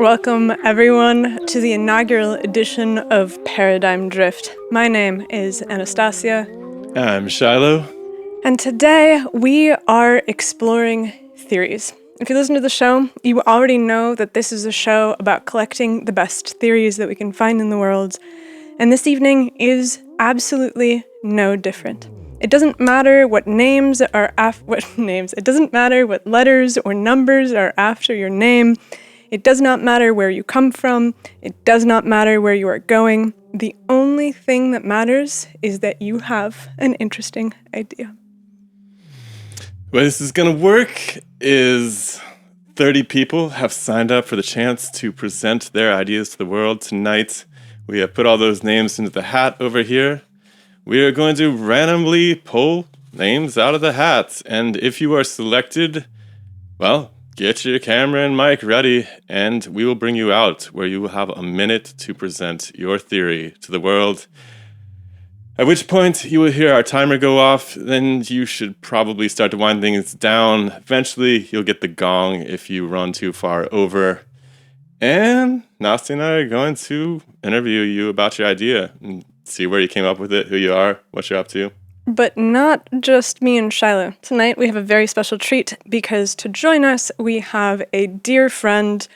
Welcome, everyone, to the inaugural edition of Paradigm Drift. My name is Anastasia. I'm Shilo. And today we are exploring theories. If you listen to the show, you already know that this is a show about collecting the best theories that we can find in the world. And this evening is absolutely no different. It doesn't matter what names are it doesn't matter what letters or numbers are after your name. It does not matter where you come from. It does not matter where you are going. The only thing that matters is that you have an interesting idea. The way this is going to work is 30 people have signed up for the chance to present their ideas to the world tonight. We have put all those names into the hat over here. We are going to randomly pull names out of the hat. And if you are selected, well, get your camera and mic ready, and we will bring you out where you will have a minute to present your theory to the world. At which point you will hear our timer go off, then you should probably start to wind things down. Eventually you'll get the gong if you run too far over. And Nasty and I are going to interview you about your idea and see where you came up with it, who you are, what you're up to. But not just me and Shilo. Tonight we have a very special treat because to join us we have a dear friend,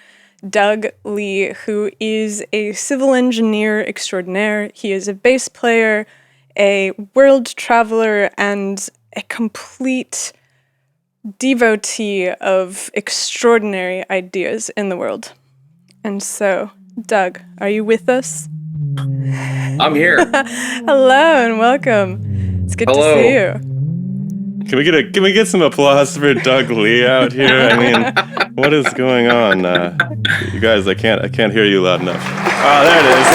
Doug Lee, who is a civil engineer extraordinaire. He is a bass player, a world traveler, and a complete devotee of extraordinary ideas in the world. And so, Doug, are you with us? I'm here. Hello and welcome. It's good to see you. Can we get some applause for Doug Lee out here? I mean, what is going on? You guys, I can't hear you loud enough. Oh, there it is.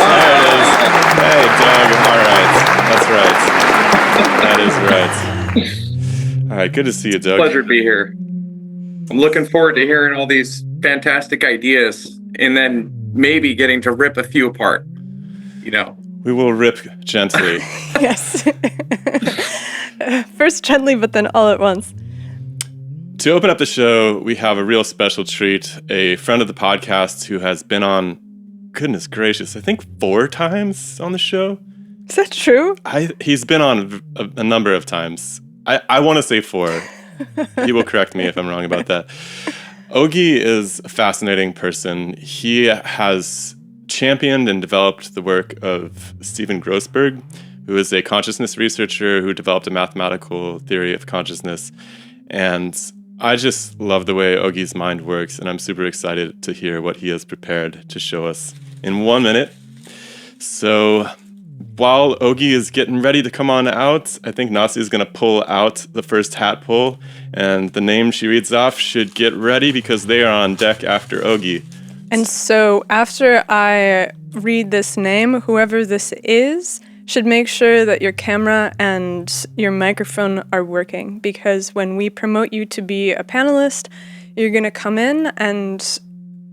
Hey, Doug. All right. That's right. That is right. All right. Good to see you, Doug. Pleasure to be here. I'm looking forward to hearing all these fantastic ideas and then maybe getting to rip a few apart. You know. We will rip gently. Yes. First gently, but then all at once. To open up the show, we have a real special treat. A friend of the podcast who has been on, goodness gracious, I think 4 times on the show. Is that true? He's been on a number of times. I want to say 4. He will correct me if I'm wrong about that. Ogie is a fascinating person. He has championed and developed the work of Stephen Grossberg, who is a consciousness researcher who developed a mathematical theory of consciousness. And I just love the way Ogie's mind works, and I'm super excited to hear what he has prepared to show us in 1 minute. So while Ogie is getting ready to come on out, I think Nasi is going to pull out the first hat pull, and the name she reads off should get ready because they are on deck after Ogie. And so after I read this name, whoever this is should make sure that your camera and your microphone are working, because when we promote you to be a panelist, you're going to come in and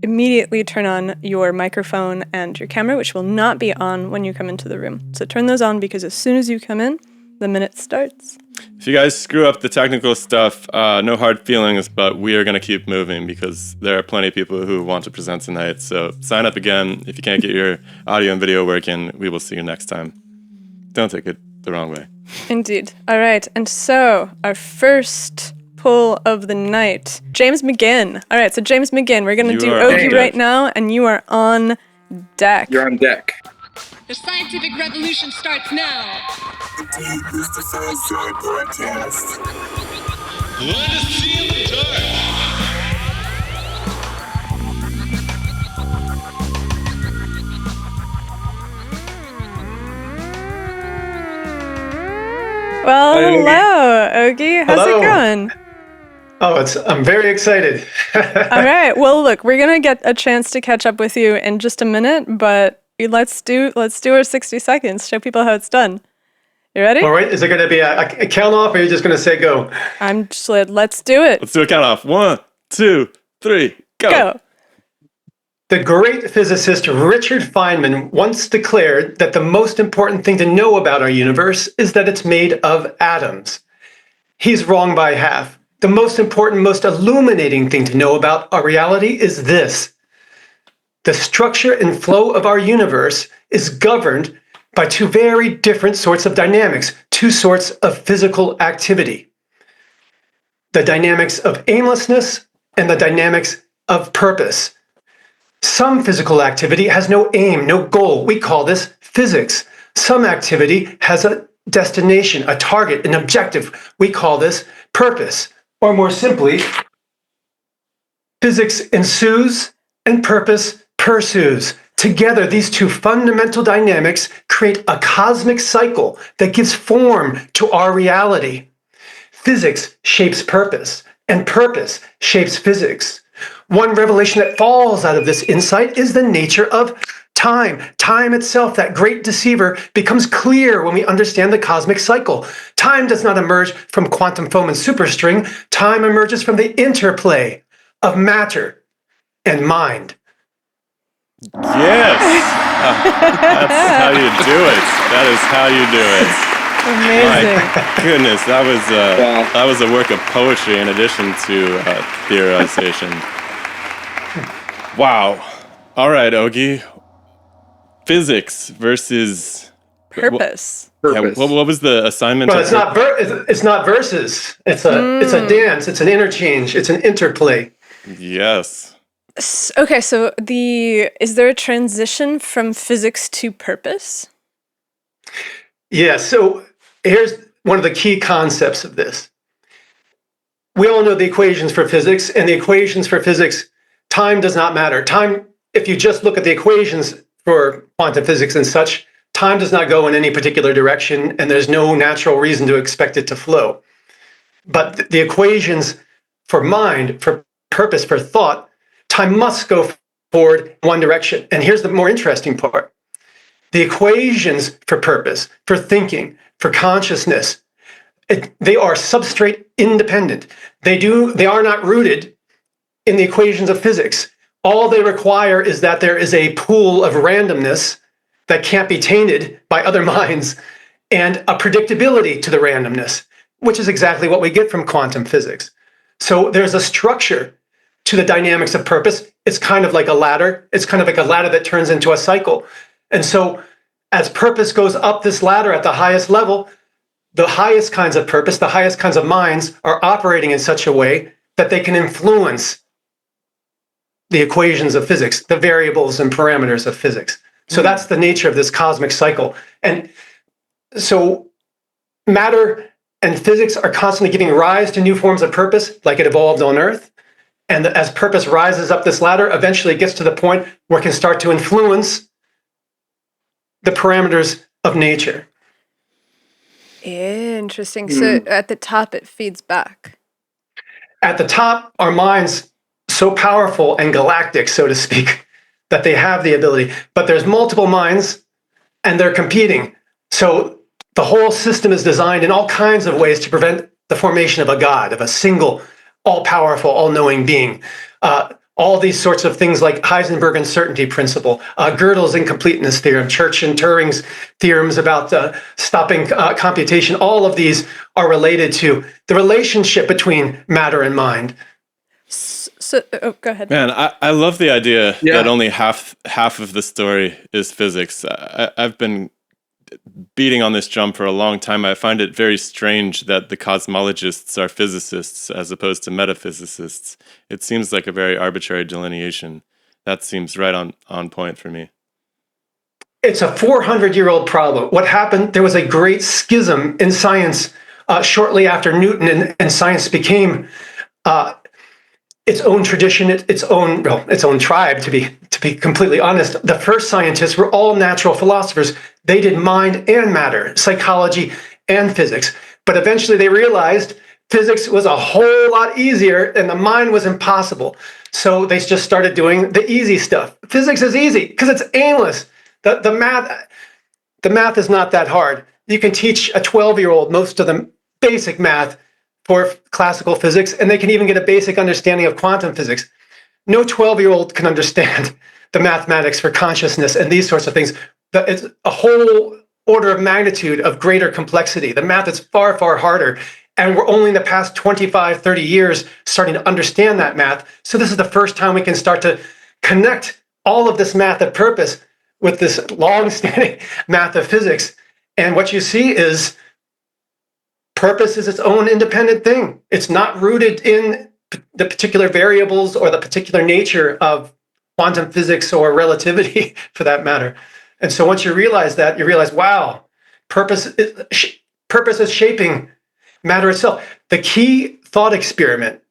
immediately turn on your microphone and your camera, which will not be on when you come into the room. So turn those on, because as soon as you come in, the minute starts. If you guys screw up the technical stuff, no hard feelings, but we are going to keep moving because there are plenty of people who want to present tonight. So sign up again. If you can't get your audio and video working, we will see you next time. Don't take it the wrong way. Indeed. All right. And so our first pull of the night, James McGinn. All right. So James McGinn, we're going to do Ogie right now, and you are on deck. You're on deck. The scientific revolution starts now. The DemystifySci podcast. Let us see in the dark. Well, hello, Ogie. How's it going? Oh, I'm very excited. All right. Well, look, we're going to get a chance to catch up with you in just a minute, but let's do our 60 seconds. Show people how it's done. You ready? All right. Is there going to be a count off, or are you just going to say go? I'm just let's do it. Let's do a count off. 1, 2, 3, go. The great physicist Richard Feynman once declared that the most important thing to know about our universe is that it's made of atoms. He's wrong by half. The most important, most illuminating thing to know about our reality is this: The structure and flow of our universe is governed by two very different sorts of dynamics, two sorts of physical activity. The dynamics of aimlessness and the dynamics of purpose. Some physical activity has no aim, no goal. We call this physics. Some activity has a destination, a target, an objective. We call this purpose. Or more simply, physics ensues and purpose pursues. Together, these two fundamental dynamics create a cosmic cycle that gives form to our reality. Physics shapes purpose, and purpose shapes physics. One revelation that falls out of this insight is the nature of time. Time itself, that great deceiver, becomes clear when we understand the cosmic cycle. Time does not emerge from quantum foam and superstring. Time emerges from the interplay of matter and mind. Yes, that's how you do it. That is how you do it. Amazing. My goodness, that was a work of poetry in addition to theorization. Wow. All right, Ogie. Physics versus Purpose. Yeah, what was the assignment? Well, it's not verses. It's a dance. It's an interchange. It's an interplay. Yes. Okay, so is there a transition from physics to purpose? Yeah, so here's one of the key concepts of this. We all know the equations for physics, and the equations for physics, time does not matter. Time, if you just look at the equations for quantum physics and such, time does not go in any particular direction, and there's no natural reason to expect it to flow. But the equations for mind, for purpose, for thought, time must go forward one direction. And here's the more interesting part. The equations for purpose, for thinking, for consciousness, they are substrate independent. They are not rooted in the equations of physics. All they require is that there is a pool of randomness that can't be tainted by other minds and a predictability to the randomness, which is exactly what we get from quantum physics. So there's a structure to the dynamics of purpose. It's kind of like a ladder. It's kind of like a ladder that turns into a cycle. And so as purpose goes up this ladder at the highest level, the highest kinds of purpose, the highest kinds of minds are operating in such a way that they can influence the equations of physics, the variables and parameters of physics. So that's the nature of this cosmic cycle. And so matter and physics are constantly giving rise to new forms of purpose, like it evolved on Earth. And as purpose rises up this ladder, eventually it gets to the point where it can start to influence the parameters of nature. Interesting. So at the top, it feeds back. At the top, our minds so powerful and galactic, so to speak, that they have the ability. But there's multiple minds, and they're competing. So the whole system is designed in all kinds of ways to prevent the formation of a god, of a single, all-powerful, all-knowing being. All these sorts of things like Heisenberg uncertainty principle, Gödel's incompleteness theorem, Church and Turing's theorems about stopping computation, all of these are related to the relationship between matter and mind. So, go ahead. Man, I love the idea that only half of the story is physics. I've been beating on this drum for a long time. I find it very strange that the cosmologists are physicists as opposed to metaphysicists. It seems like a very arbitrary delineation. That seems right on point for me. It's a 400-year-old problem. What happened, there was a great schism in science shortly after Newton, and science became its own tradition, its own tribe, to be completely honest. The first scientists were all natural philosophers. They did mind and matter, psychology and physics. But eventually they realized physics was a whole lot easier and the mind was impossible. So they just started doing the easy stuff. Physics is easy because it's aimless. The math is not that hard. You can teach a 12-year-old most of the basic math for classical physics, and they can even get a basic understanding of quantum physics. No 12-year-old can understand the mathematics for consciousness and these sorts of things. It's a whole order of magnitude of greater complexity. The math is far, far harder. And we're only in the past 25, 30 years starting to understand that math. So this is the first time we can start to connect all of this math of purpose with this long-standing math of physics. And what you see is purpose is its own independent thing. It's not rooted in the particular variables or the particular nature of quantum physics or relativity, for that matter. And so once you realize that, you realize, wow, purpose is shaping matter itself. The key thought experiment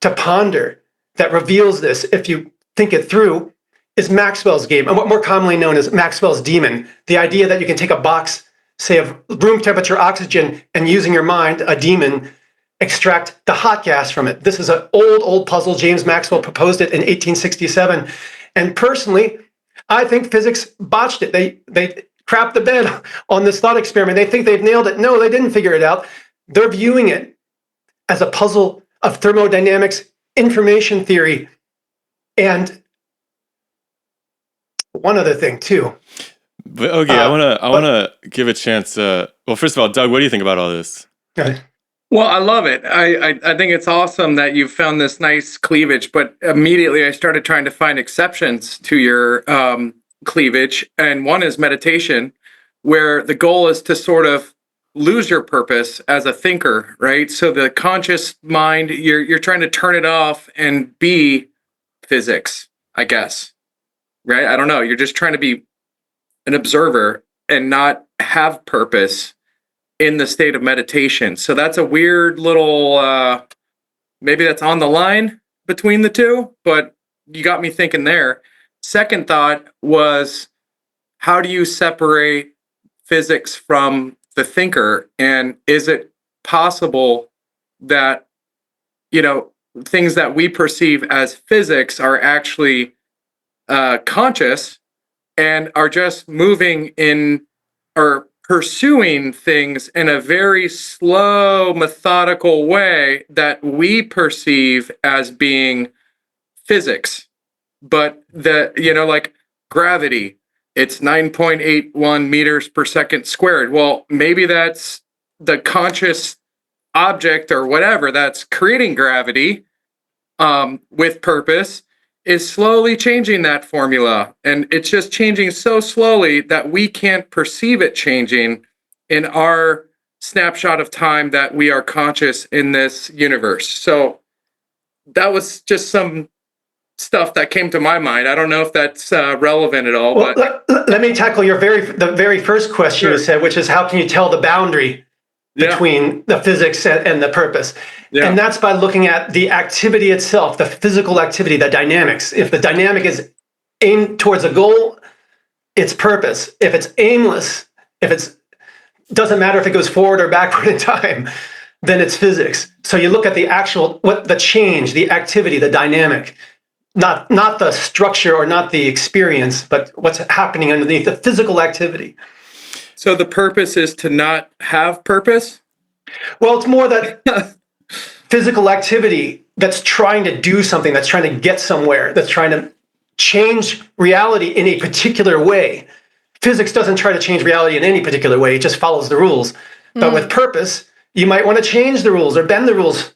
to ponder that reveals this, if you think it through, is Maxwell's game, and what more commonly known as Maxwell's demon. The idea that you can take a box, say, of room temperature oxygen, and using your mind, a demon, extract the hot gas from it. This is an old puzzle. James Maxwell proposed it in 1867. And personally, I think physics botched it. They crapped the bed on this thought experiment. They think they've nailed it. No, they didn't figure it out. They're viewing it as a puzzle of thermodynamics, information theory, and one other thing too. But okay, I wanna give a chance. Well, first of all, Doug, what do you think about all this? Well, I love it. I think it's awesome that you've found this nice cleavage, but immediately I started trying to find exceptions to your cleavage. And one is meditation, where the goal is to sort of lose your purpose as a thinker, right? So the conscious mind, you're trying to turn it off and be physics, I guess, right? I don't know. You're just trying to be an observer and not have purpose in the state of meditation. So that's a weird little, maybe that's on the line between the two, but you got me thinking there. Second thought was, how do you separate physics from the thinker? And is it possible that, things that we perceive as physics are actually conscious and are just moving in or pursuing things in a very slow, methodical way that we perceive as being physics? But like gravity, it's 9.81 meters per second squared. Well, maybe that's the conscious object or whatever that's creating gravity with purpose is slowly changing that formula. And it's just changing so slowly that we can't perceive it changing in our snapshot of time that we are conscious in this universe. So that was just some stuff that came to my mind. I don't know if that's relevant at all. Well, but let me tackle the very first question you said, which is how can you tell the boundary between the physics and the purpose? Yeah. And that's by looking at the activity itself, the physical activity, the dynamics. If the dynamic is aimed towards a goal, it's purpose. If it's aimless, doesn't matter if it goes forward or backward in time, then it's physics. So you look at the actual, the change, the activity, the dynamic, not the structure or not the experience, but what's happening underneath, the physical activity. So the purpose is to not have purpose? Well, it's more that physical activity that's trying to do something, that's trying to get somewhere, that's trying to change reality in a particular way. Physics doesn't try to change reality in any particular way. It just follows the rules. But with purpose, you might want to change the rules or bend the rules.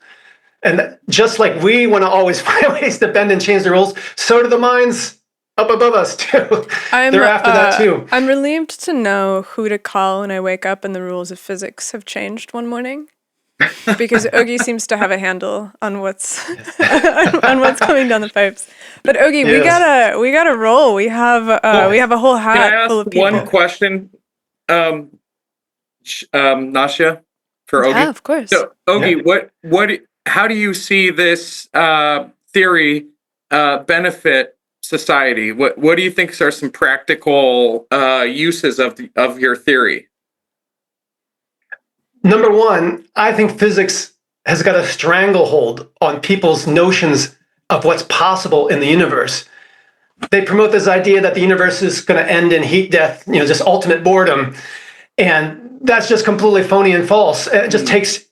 And just like we want to always find ways to bend and change the rules, so do the minds up above us too. They're after that too. I'm relieved to know who to call when I wake up and the rules of physics have changed one morning, because Ogie seems to have a handle on what's on what's coming down the pipes. But Ogie, we gotta roll. We have a whole hat full of people. One question, Nasha, for Ogie? Yeah, of course. So Ogie, how do you see this theory benefit society? What do you think are some practical uses of your theory? Number one, I think physics has got a stranglehold on people's notions of what's possible in the universe. They promote this idea that the universe is going to end in heat death, just ultimate boredom. And that's just completely phony and false. It just takes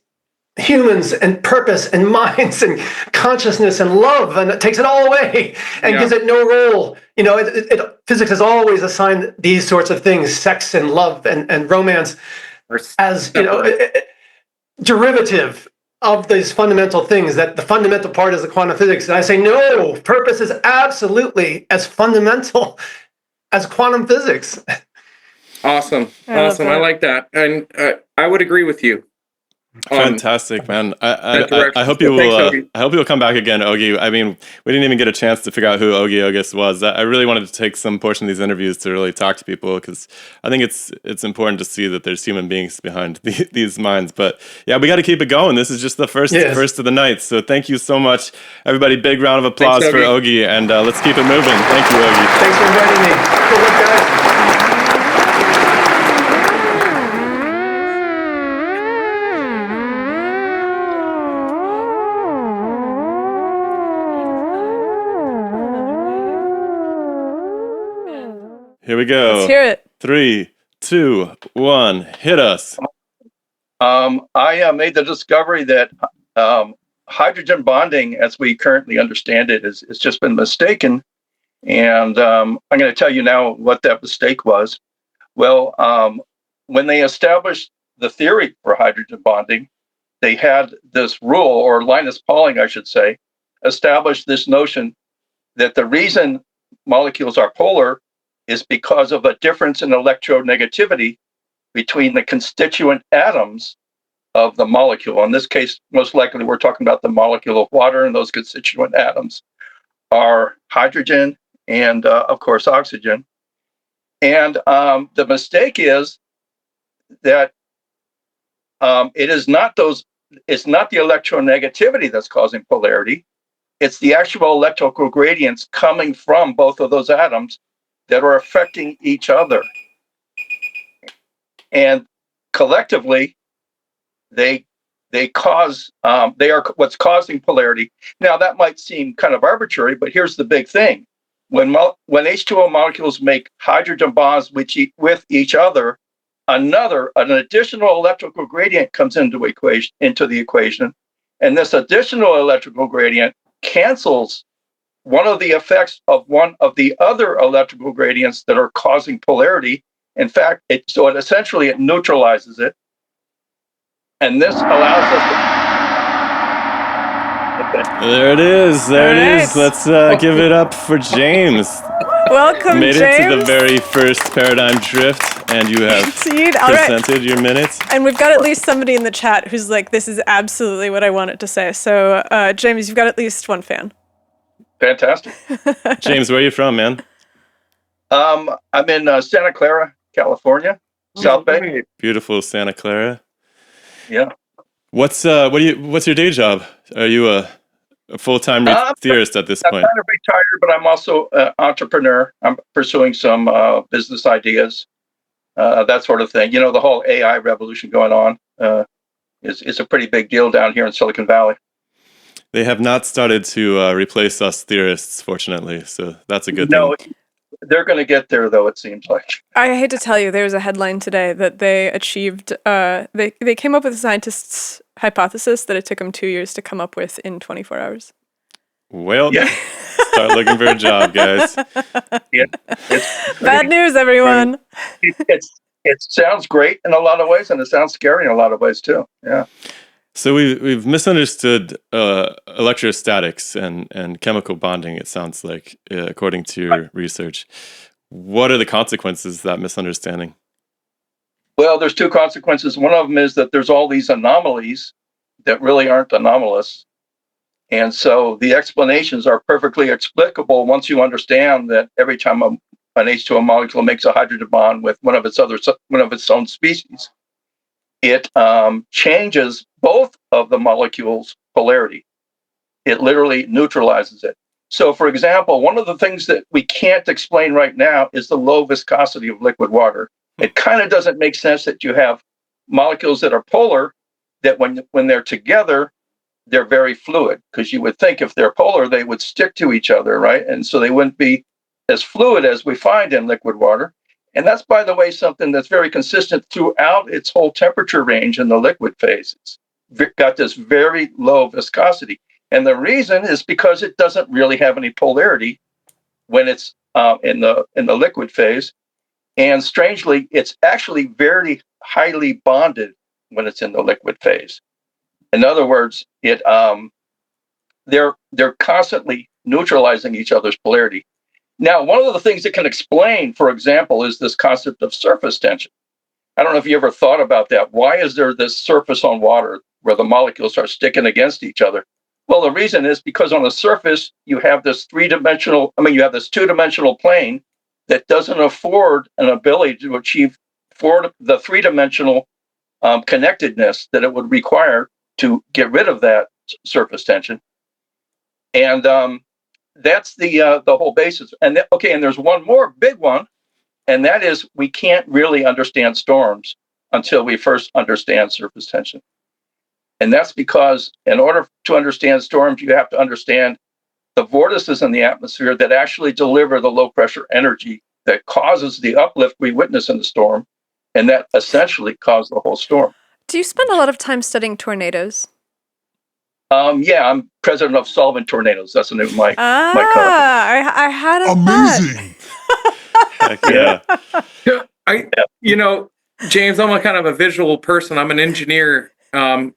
humans and purpose and minds and consciousness and love, and it takes it all away and gives it no role. Physics has always assigned these sorts of things, sex and love and romance, as derivative of these fundamental things, that the fundamental part is the quantum physics. And I say, no, purpose is absolutely as fundamental as quantum physics. Awesome. I love Awesome. I that. like that. And I would agree with you. Fantastic, man. that I direction. hope So you thanks, will. Ogie. I hope you'll come back again, Ogie. I mean, we didn't even get a chance to figure out who Ogas was. I really wanted to take some portion of these interviews to really talk to people, because I think it's important to see that there's human beings behind these minds. But yeah, we got to keep it going. This is just the first of the night. So thank you so much, everybody. Big round of applause Thanks, for Ogie, and let's keep it moving. Thank you, Ogie. Thanks for inviting me. Good luck, guys. Here we go. Let's hear it. 3, 2, 1, hit us. I made the discovery that hydrogen bonding, as we currently understand it, has just been mistaken. And I'm going to tell you now what that mistake was. Well, when they established the theory for hydrogen bonding, they had this rule, or Linus Pauling, I should say, established this notion that the reason molecules are polar is because of a difference in electronegativity between the constituent atoms of the molecule. In this case, most likely we're talking about the molecule of water, and those constituent atoms are hydrogen and, of course, oxygen. And the mistake is that it's not the electronegativity that's causing polarity. It's the actual electrical gradients coming from both of those atoms that are affecting each other. And collectively, they are what's causing polarity. Now, that might seem kind of arbitrary, but here's the big thing. When H2O molecules make hydrogen bonds with each other, an additional electrical gradient comes into the equation, and this additional electrical gradient cancels one of the effects of one of the other electrical gradients that are causing polarity. In fact, it essentially neutralizes it, and this allows us to. There it is. There it All is. right. Let's give it up for James. Welcome, Made James. it to the very first paradigm drift, and you have Indeed. All right. presented your minutes. And we've got at least somebody in the chat who's like, this is absolutely what I wanted to say. So, James, you've got at least one fan. Fantastic. James, where are you from, man? I'm in Santa Clara, California, South Bay. Beautiful Santa Clara. Yeah. What's your day job? Are you a full-time theorist at this point? I'm kind of retired, but I'm also an entrepreneur. I'm pursuing some business ideas, that sort of thing. You know, the whole AI revolution going on is a pretty big deal down here in Silicon Valley. They have not started to replace us theorists, fortunately, so that's a good thing. No, they're going to get there, though, it seems like. I hate to tell you, there was a headline today that they achieved, they came up with a scientist's hypothesis that it took them 2 years to come up with in 24 hours. Well, start looking for a job, guys. Yeah, Bad news, everyone. It sounds great in a lot of ways, and it sounds scary in a lot of ways, too. Yeah. So we've misunderstood electrostatics and chemical bonding, it sounds like, according to your research. What are the consequences of that misunderstanding? Well, there's two consequences. One of them is that there's all these anomalies that really aren't anomalous. And so the explanations are perfectly explicable once you understand that every time an H2O molecule makes a hydrogen bond with one of its own species, it changes both of the molecules' polarity. It literally neutralizes it. So, for example, one of the things that we can't explain right now is the low viscosity of liquid water. It kind of doesn't make sense that you have molecules that are polar, that when they're together, they're very fluid, because you would think if they're polar, they would stick to each other, right? And so they wouldn't be as fluid as we find in liquid water. And that's, by the way, something that's very consistent throughout its whole temperature range in the liquid phase. It's got this very low viscosity. And the reason is because it doesn't really have any polarity when it's in the liquid phase. And strangely, it's actually very highly bonded when it's in the liquid phase. In other words, they're constantly neutralizing each other's polarity. Now, one of the things it can explain, for example, is this concept of surface tension. I don't know if you ever thought about that. Why is there this surface on water where the molecules are sticking against each other? Well, the reason is because on the surface, you have this two-dimensional plane that doesn't afford an ability to achieve the three-dimensional connectedness that it would require to get rid of that surface tension. And that's the whole basis. And and there's one more big one, and that is we can't really understand storms until we first understand surface tension. And that's because in order to understand storms, you have to understand the vortices in the atmosphere that actually deliver the low pressure energy that causes the uplift we witness in the storm, and that essentially caused the whole storm. Do you spend a lot of time studying tornadoes? Yeah, I'm president of Solving Tornadoes. That's the name of my company. I had a Amazing. Heck yeah. James, I'm a kind of a visual person. I'm an engineer. I'm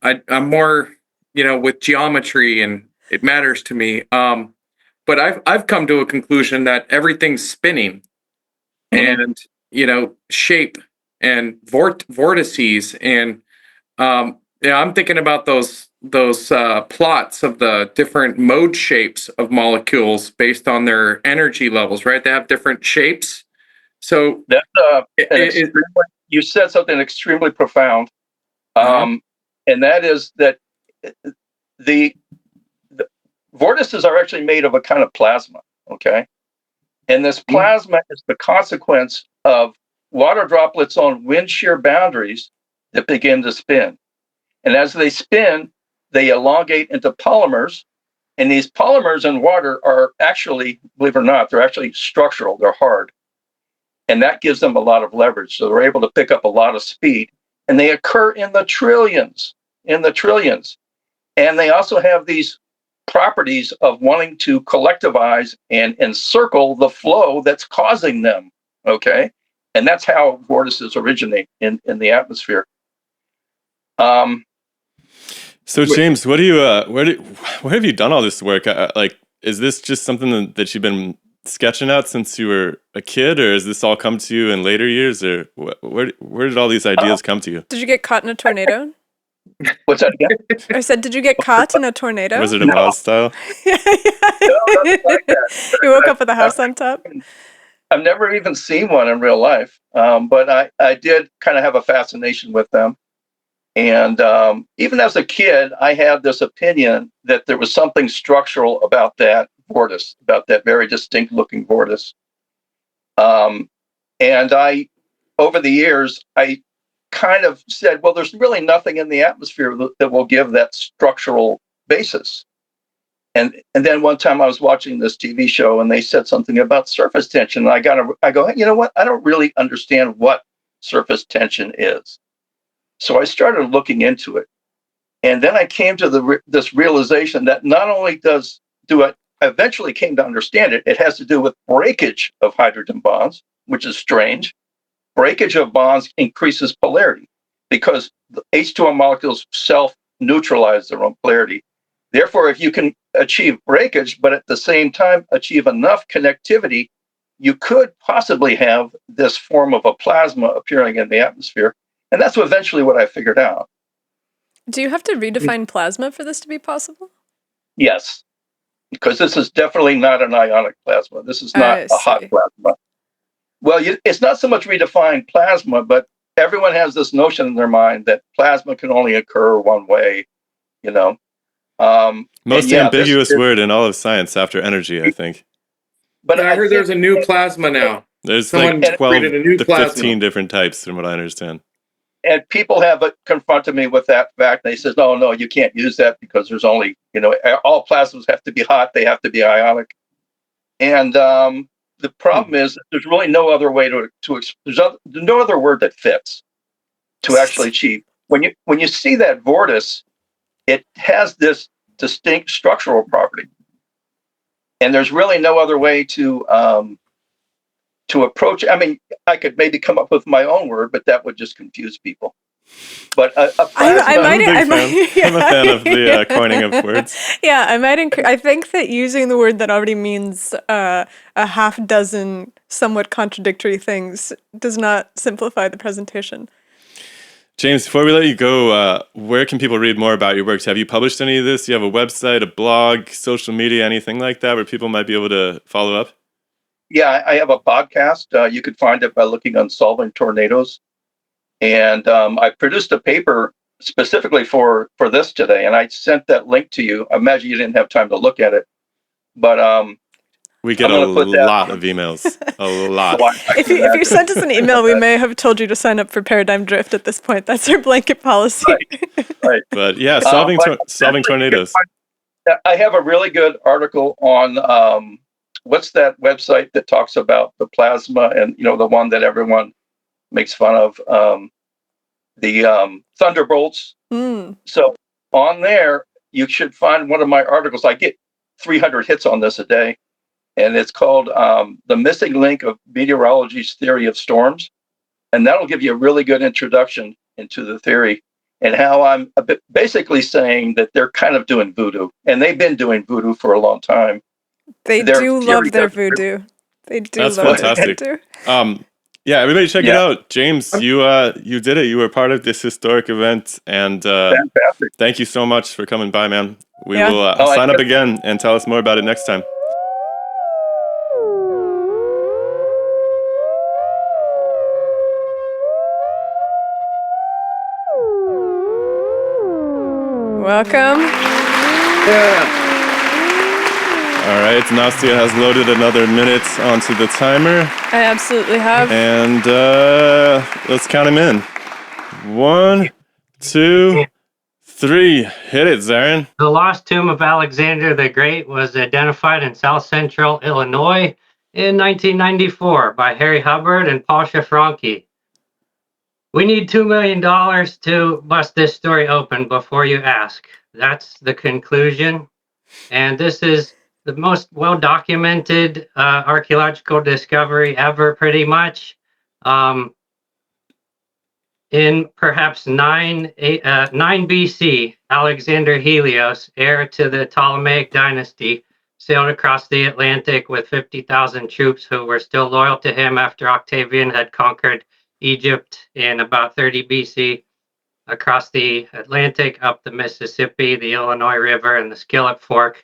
more, with geometry, and it matters to me. But I've come to a conclusion that everything's spinning, and shape and vortices, and I'm thinking about those plots of the different mode shapes of molecules based on their energy levels, right? They have different shapes. So that's you said something extremely profound, and that is that the vortices are actually made of a kind of plasma. Okay, and this plasma is the consequence of water droplets on wind shear boundaries that begin to spin, and as they spin, they elongate into polymers, and these polymers in water are actually, believe it or not, they're actually structural. They're hard. And that gives them a lot of leverage. So they're able to pick up a lot of speed. And they occur in the trillions. And they also have these properties of wanting to collectivize and encircle the flow that's causing them. Okay? And that's how vortices originate in the atmosphere. So James, where have you done all this work? Is this just something that you've been sketching out since you were a kid, or has this all come to you in later years, or where did all these ideas come to you? Did you get caught in a tornado? What's that again? I said, did you get caught in a tornado? Wizard of Oz style? You woke up with a house on top? I've never even seen one in real life, but I did kind of have a fascination with them. And even as a kid, I had this opinion that there was something structural about that vortice, about that very distinct looking vortice. And over the years, I kind of said, well, there's really nothing in the atmosphere that will give that structural basis. And then one time I was watching this TV show and they said something about surface tension. And I go, hey, you know what? I don't really understand what surface tension is. So I started looking into it. And then I came to this realization that not only I eventually came to understand it, it has to do with breakage of hydrogen bonds, which is strange. Breakage of bonds increases polarity because the H2O molecules self-neutralize their own polarity. Therefore, if you can achieve breakage, but at the same time achieve enough connectivity, you could possibly have this form of a plasma appearing in the atmosphere. And that's eventually what I figured out. Do you have to redefine plasma for this to be possible? Yes, because this is definitely not an ionic plasma. This is not a hot plasma. Well, it's not so much redefined plasma, but everyone has this notion in their mind that plasma can only occur one way, Most ambiguous word in all of science after energy, I think. But I heard there's a new plasma now. There's Someone like 12 to plasma. 15 different types from what I understand. And people have confronted me with that fact. They says, no, you can't use that because there's only, all plasmas have to be hot. They have to be ionic. And the problem is that there's really no other way there's no other word that fits to actually achieve. When you see that vortice, it has this distinct structural property. And there's really no other way to approach it. I mean, I could maybe come up with my own word, but that would just confuse people. But a plasma, I'm a fan of the coining of words. Yeah, I might. I think that using the word that already means a half dozen somewhat contradictory things does not simplify the presentation. James, before we let you go, where can people read more about your works? Have you published any of this? Do you have a website, a blog, social media, anything like that where people might be able to follow up? Yeah, I have a podcast. You could find it by looking on Solving Tornadoes. And I produced a paper specifically for this today, and I sent that link to you. I imagine you didn't have time to look at it, but we get a lot of emails. A lot. If you sent us an email, we may have told you to sign up for Paradigm Drift at this point. That's our blanket policy. Right. But yeah, solving tornadoes. I have a really good article on what's that website that talks about the plasma, and the one that everyone makes fun of, the Thunderbolts. So on there, you should find one of my articles. I get 300 hits on this a day, and it's called The Missing Link of Meteorology's Theory of Storms. And that'll give you a really good introduction into the theory and how I'm basically saying that they're kind of doing voodoo, and they've been doing voodoo for a long time. They do love their voodoo. They do That's love fantastic. their voodoo. Yeah, everybody check it out. James, you did it. You were part of this historic event, and fantastic. Thank you so much for coming by, man. We will sign up again and tell us more about it next time. Welcome. Yeah. All right, Anastasia has loaded another minute onto the timer. I absolutely have. And let's count him in. 1, 2, 3. Hit it, Zarrin. The lost tomb of Alexander the Great was identified in south central Illinois in 1994 by Harry Hubbard and Paul Shafranki. We need $2 million to bust this story open before you ask. That's the conclusion. And this is the most well-documented archaeological discovery ever, pretty much. In perhaps 9 BC, Alexander Helios, heir to the Ptolemaic dynasty, sailed across the Atlantic with 50,000 troops who were still loyal to him after Octavian had conquered Egypt in about 30 BC, across the Atlantic, up the Mississippi, the Illinois River, and the Skillet Fork,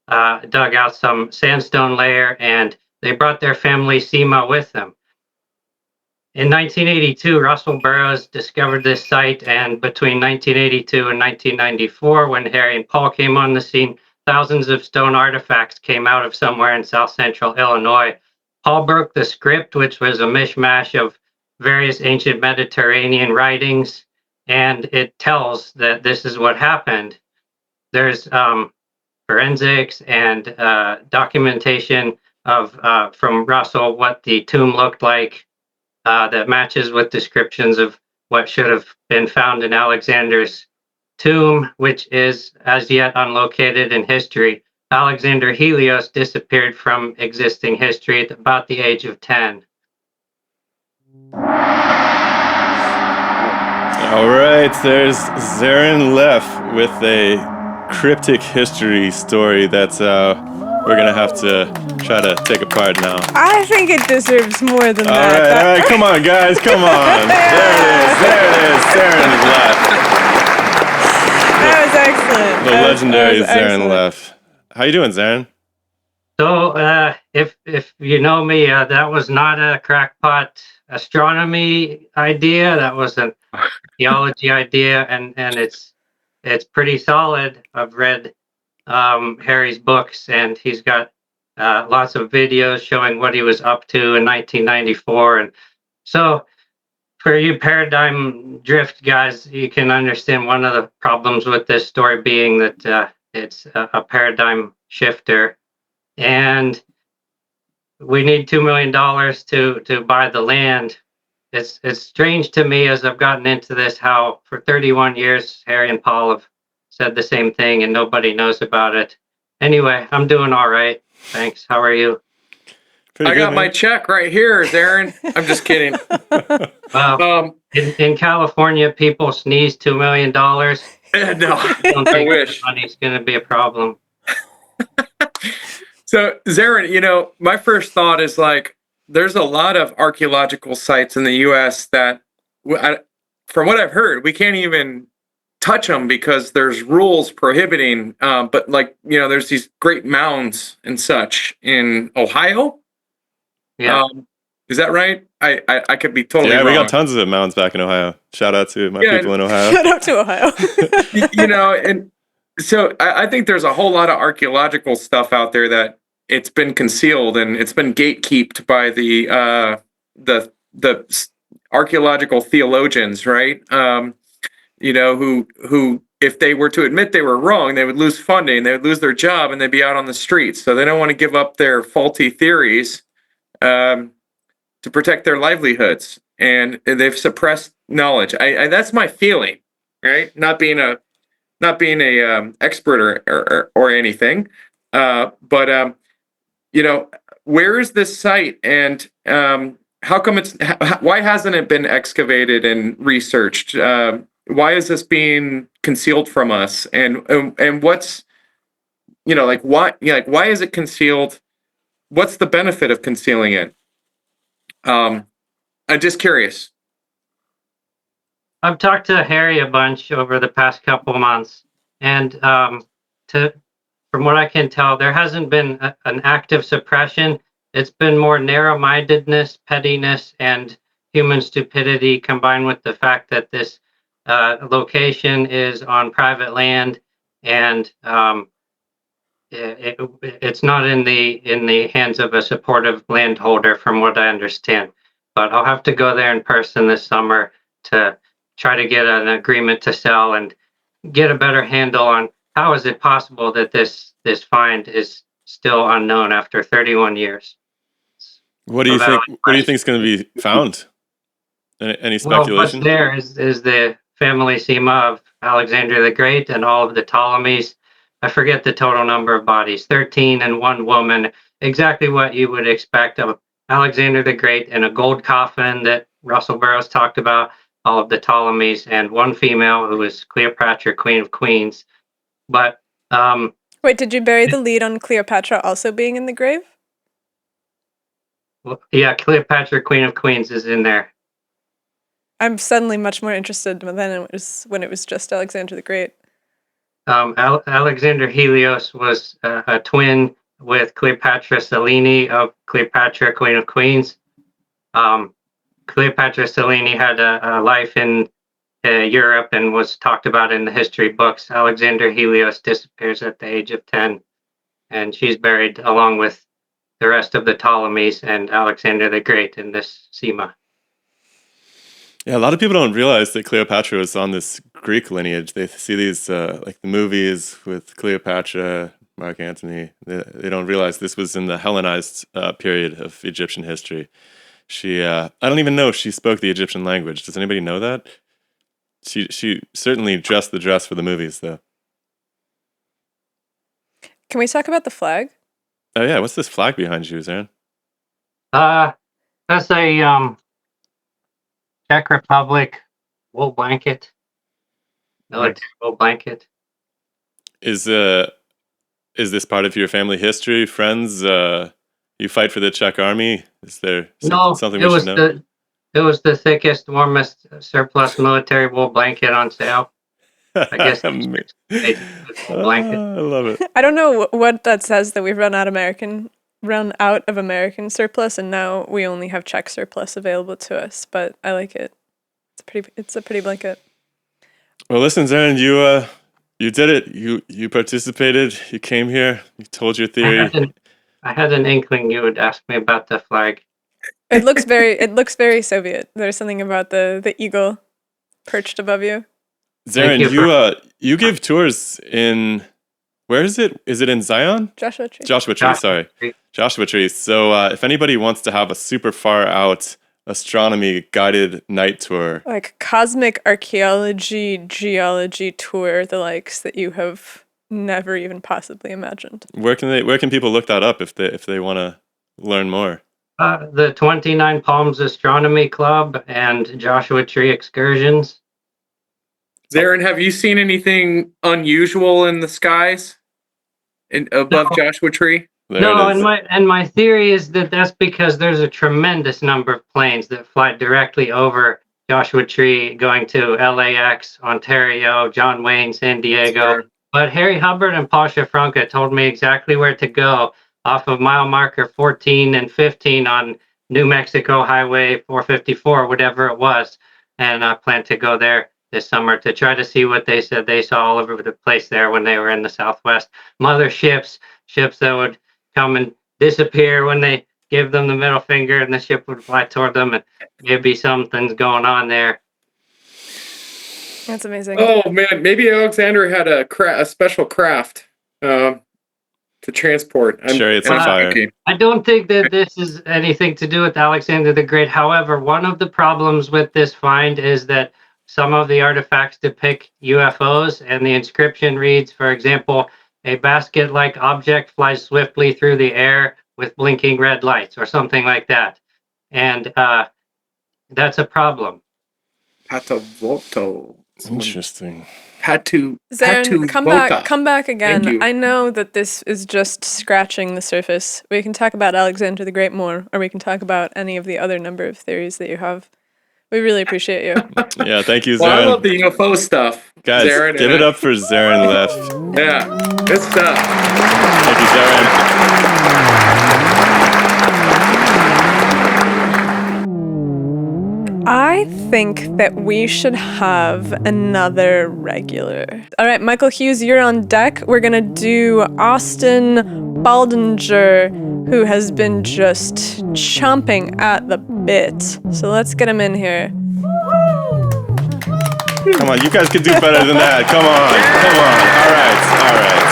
dug out some sandstone layer, and they brought their family Sema with them. In 1982, Russell Burroughs discovered this site, and between 1982 and 1994, when Harry and Paul came on the scene, thousands of stone artifacts came out of somewhere in south central Illinois. Paul broke the script, which was a mishmash of various ancient Mediterranean writings, and it tells that this is what happened. There's forensics and documentation of from Russell what the tomb looked like that matches with descriptions of what should have been found in Alexander's tomb, which is as yet unlocated in history. Alexander Helios disappeared from existing history at about the age of 10. All right, there's Zarrin Leff with a cryptic history story that we're going to have to try to take apart now. I think it deserves more than All that. right, come on, guys, come on. There it is, Zarrin Leff. That was excellent. The legendary Zarrin Leff. How you doing, Zarrin? So, if you know me, that was not a crackpot astronomy idea. That was an theology idea, and it's pretty solid. I've read Harry's books, and he's got lots of videos showing what he was up to in 1994. And so, for you paradigm drift guys, you can understand one of the problems with this story being that it's a paradigm shifter, and we need $2 million to buy the land. It's strange to me as I've gotten into this how for 31 years Harry and Paul have said the same thing and nobody knows about it. Anyway, I'm doing all right. Thanks. How are you? Pretty I good, got my man. check right here, Zarrin. I'm just kidding. In California, people sneeze $2 million. No, I don't I think wish. money's going to be a problem. So, Zarrin, my first thought is like, there's a lot of archaeological sites in the U.S. that, from what I've heard, we can't even touch them because there's rules prohibiting. But there's these great mounds and such in Ohio. Yeah. Is that right? I could be totally Yeah, wrong. we got tons of mounds back in Ohio. Shout out to my people in Ohio. Shout out to Ohio. And so I think there's a whole lot of archaeological stuff out there that it's been concealed and it's been gatekept by the archaeological theologians, right? Who if they were to admit they were wrong, they would lose funding, they would lose their job, and they'd be out on the streets. So they don't want to give up their faulty theories to protect their livelihoods, and they've suppressed knowledge. That's my feeling, right? Not being a expert or anything, but where is this site, and how come why hasn't it been excavated and researched? Why is this being concealed from us? And what's why is it concealed? What's the benefit of concealing it? I'm just curious. I've talked to Harry a bunch over the past couple of months, and from what I can tell, there hasn't been an active suppression. It's been more narrow-mindedness, pettiness, and human stupidity combined with the fact that this location is on private land, and it's not in the hands of a supportive landholder, from what I understand. But I'll have to go there in person this summer to try to get an agreement to sell and get a better handle on how is it possible that this find is still unknown after 31 years. What do you think? What do you think is going to be found? Any speculation? Well, what's there is the family Sema of Alexander the Great and all of the Ptolemies. I forget the total number of bodies, 13 and one woman, exactly what you would expect of Alexander the Great in a gold coffin that Russell Burroughs talked about, all of the Ptolemies, and one female who was Cleopatra, Queen of Queens. But wait, did you bury the lead on Cleopatra also being in the grave? Well, yeah, Cleopatra, Queen of Queens is in there. I'm suddenly much more interested than it was when it was just Alexander the Great. Alexander Helios was a twin with Cleopatra Selene of Cleopatra, Queen of Queens. Cleopatra Selene had a life in Europe and was talked about in the history books. Alexander Helios disappears at the age of 10, and she's buried along with the rest of the Ptolemies and Alexander the Great in this Sema. Yeah, a lot of people don't realize that Cleopatra was on this Greek lineage. They see these like the movies with Cleopatra, Mark Antony. They don't realize this was in the Hellenized period of Egyptian history. She, I don't even know if she spoke the Egyptian language. Does anybody know that? She certainly dressed the dress for the movies, though. Can we talk about the flag? Oh yeah, what's this flag behind you, Zarrin? That's a Czech Republic wool blanket. Military wool blanket. Is this part of your family history, friends? You fight for the Czech army? Is there something we should know? It was the thickest, warmest surplus military wool blanket on sale. I guess blanket. I love it. I don't know what that says, that we've run out of American surplus, and now we only have Czech surplus available to us. But I like it. It's a pretty blanket. Well, listen, Zarrin, you did it. You participated. You came here. You told your theory. I had an inkling you would ask me about the flag. It looks very Soviet. There's something about the eagle perched above you. Zarrin, you give tours in, where is it? Is it in Zion? Joshua Tree. Sorry. Joshua Tree. So if anybody wants to have a super far out astronomy guided night tour, like cosmic archaeology, geology tour, the likes that you have never even possibly imagined. where can people look that up if they want to learn more? The 29 Palms Astronomy Club and Joshua Tree excursions. Zarrin, have you seen anything unusual in the skies above Joshua Tree? No, and my theory is that that's because there's a tremendous number of planes that fly directly over Joshua Tree, going to LAX, Ontario, John Wayne, San Diego. Sure. But Harry Hubbard and Paul Shafranka told me exactly where to go off of mile marker 14 and 15 on New Mexico Highway 454, whatever it was. And I plan to go there this summer to try to see what they said they saw all over the place there when they were in the Southwest. Motherships, ships that would come and disappear when they give them the middle finger, and the ship would fly toward them, and maybe something's going on there. That's amazing. Oh man, maybe Alexander had a special craft to transport. Chariots of fire. I don't think that this is anything to do with Alexander the Great. However, one of the problems with this find is that some of the artifacts depict UFOs, and the inscription reads, for example, a basket-like object flies swiftly through the air with blinking red lights, or something like that. And that's a problem. Patovolto. Interesting. Zarrin, come back again. I know that this is just scratching the surface. We can talk about Alexander the Great more, or we can talk about any of the other number of theories that you have. We really appreciate you. Yeah, thank you, Zarrin. Well, I love the UFO stuff. Guys, Zarrin, give it up for Zarrin Leff. Yeah, good stuff. Thank you, Zarrin. I think that we should have another regular. All right, Michael Hughes, you're on deck. We're going to do Austin Baldinger, who has been just chomping at the bit. So let's get him in here. Come on, you guys can do better than that. Come on. All right.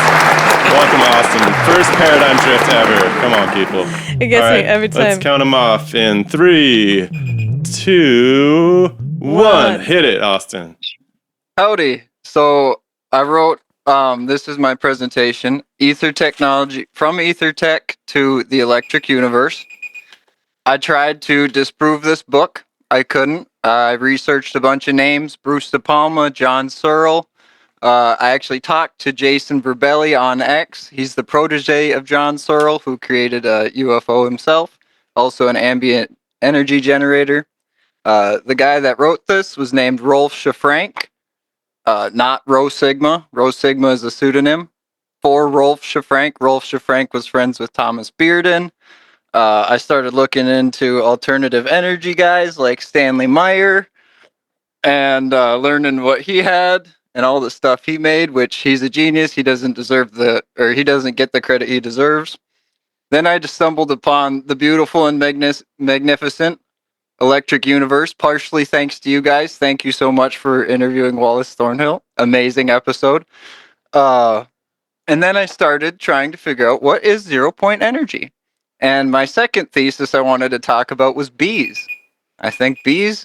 Welcome, Austin. First paradigm shift ever. Come on, people. It gets me every time. Let's count them off in 3, 2, 1. Hit it, Austin. Howdy. So I wrote, this is my presentation, Ether Technology, from Ether Tech to the Electric Universe. I tried to disprove this book. I couldn't. I researched a bunch of names, Bruce De Palma, John Searle. I actually talked to Jason Verbelli on X. He's the protege of John Searle, who created a UFO himself, also an ambient energy generator. The guy that wrote this was named Rolf Schafrank, not Rho Sigma. Rho Sigma is a pseudonym for Rolf Schafrank. Rolf Schafrank was friends with Thomas Bearden. I started looking into alternative energy guys like Stanley Meyer and learning what he had and all the stuff he made, which he's a genius. He doesn't he doesn't get the credit he deserves. Then I just stumbled upon the beautiful and magnificent Electric Universe, partially thanks to you guys. Thank you so much for interviewing Wallace Thornhill. Amazing episode. And then I started trying to figure out what is 0-point energy. And my second thesis I wanted to talk about was bees. I think bees.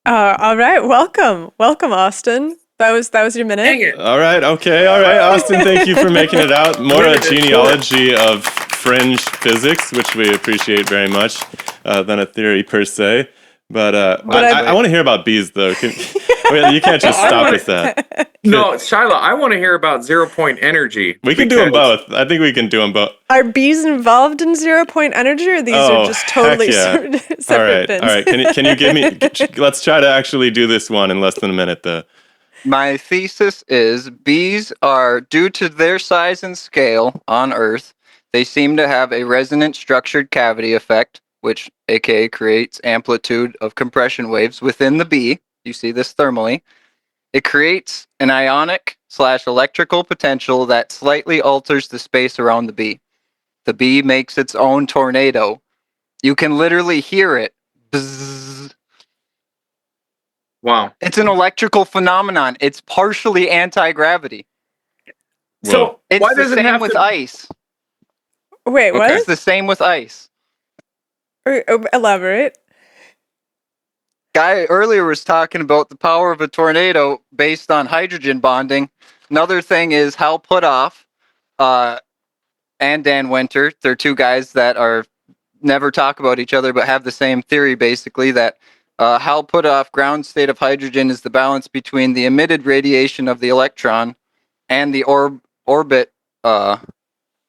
All right, welcome, Austin. That was your minute. All right, Austin. Thank you for making it out. More a genealogy of fringe physics, which we appreciate very much, than a theory per se. But I want to hear about bees, though. You can't just stop with that. No, Shilo, I want to hear about 0-point energy. We can do them both. I think we can do them both. Are bees involved in 0-point energy, or these are just totally separate things? All right. Can you give me? Let's try to actually do this one in less than a minute, though. My thesis is bees are, due to their size and scale on Earth, they seem to have a resonant structured cavity effect, which aka creates amplitude of compression waves within the bee. You see this thermally. It creates an ionic/electrical potential that slightly alters the space around the bee. The bee makes its own tornado. You can literally hear it. Bzzz. Wow. It's an electrical phenomenon. It's partially anti-gravity. So it's why the does it same have with to... ice. Wait, what? It's the same with ice. Elaborate. Guy earlier was talking about the power of a tornado based on hydrogen bonding. Another thing is Hal Puthoff, and Dan Winter. They're two guys that are never talk about each other, but have the same theory, basically, that Howe put off ground state of hydrogen is the balance between the emitted radiation of the electron and the orbit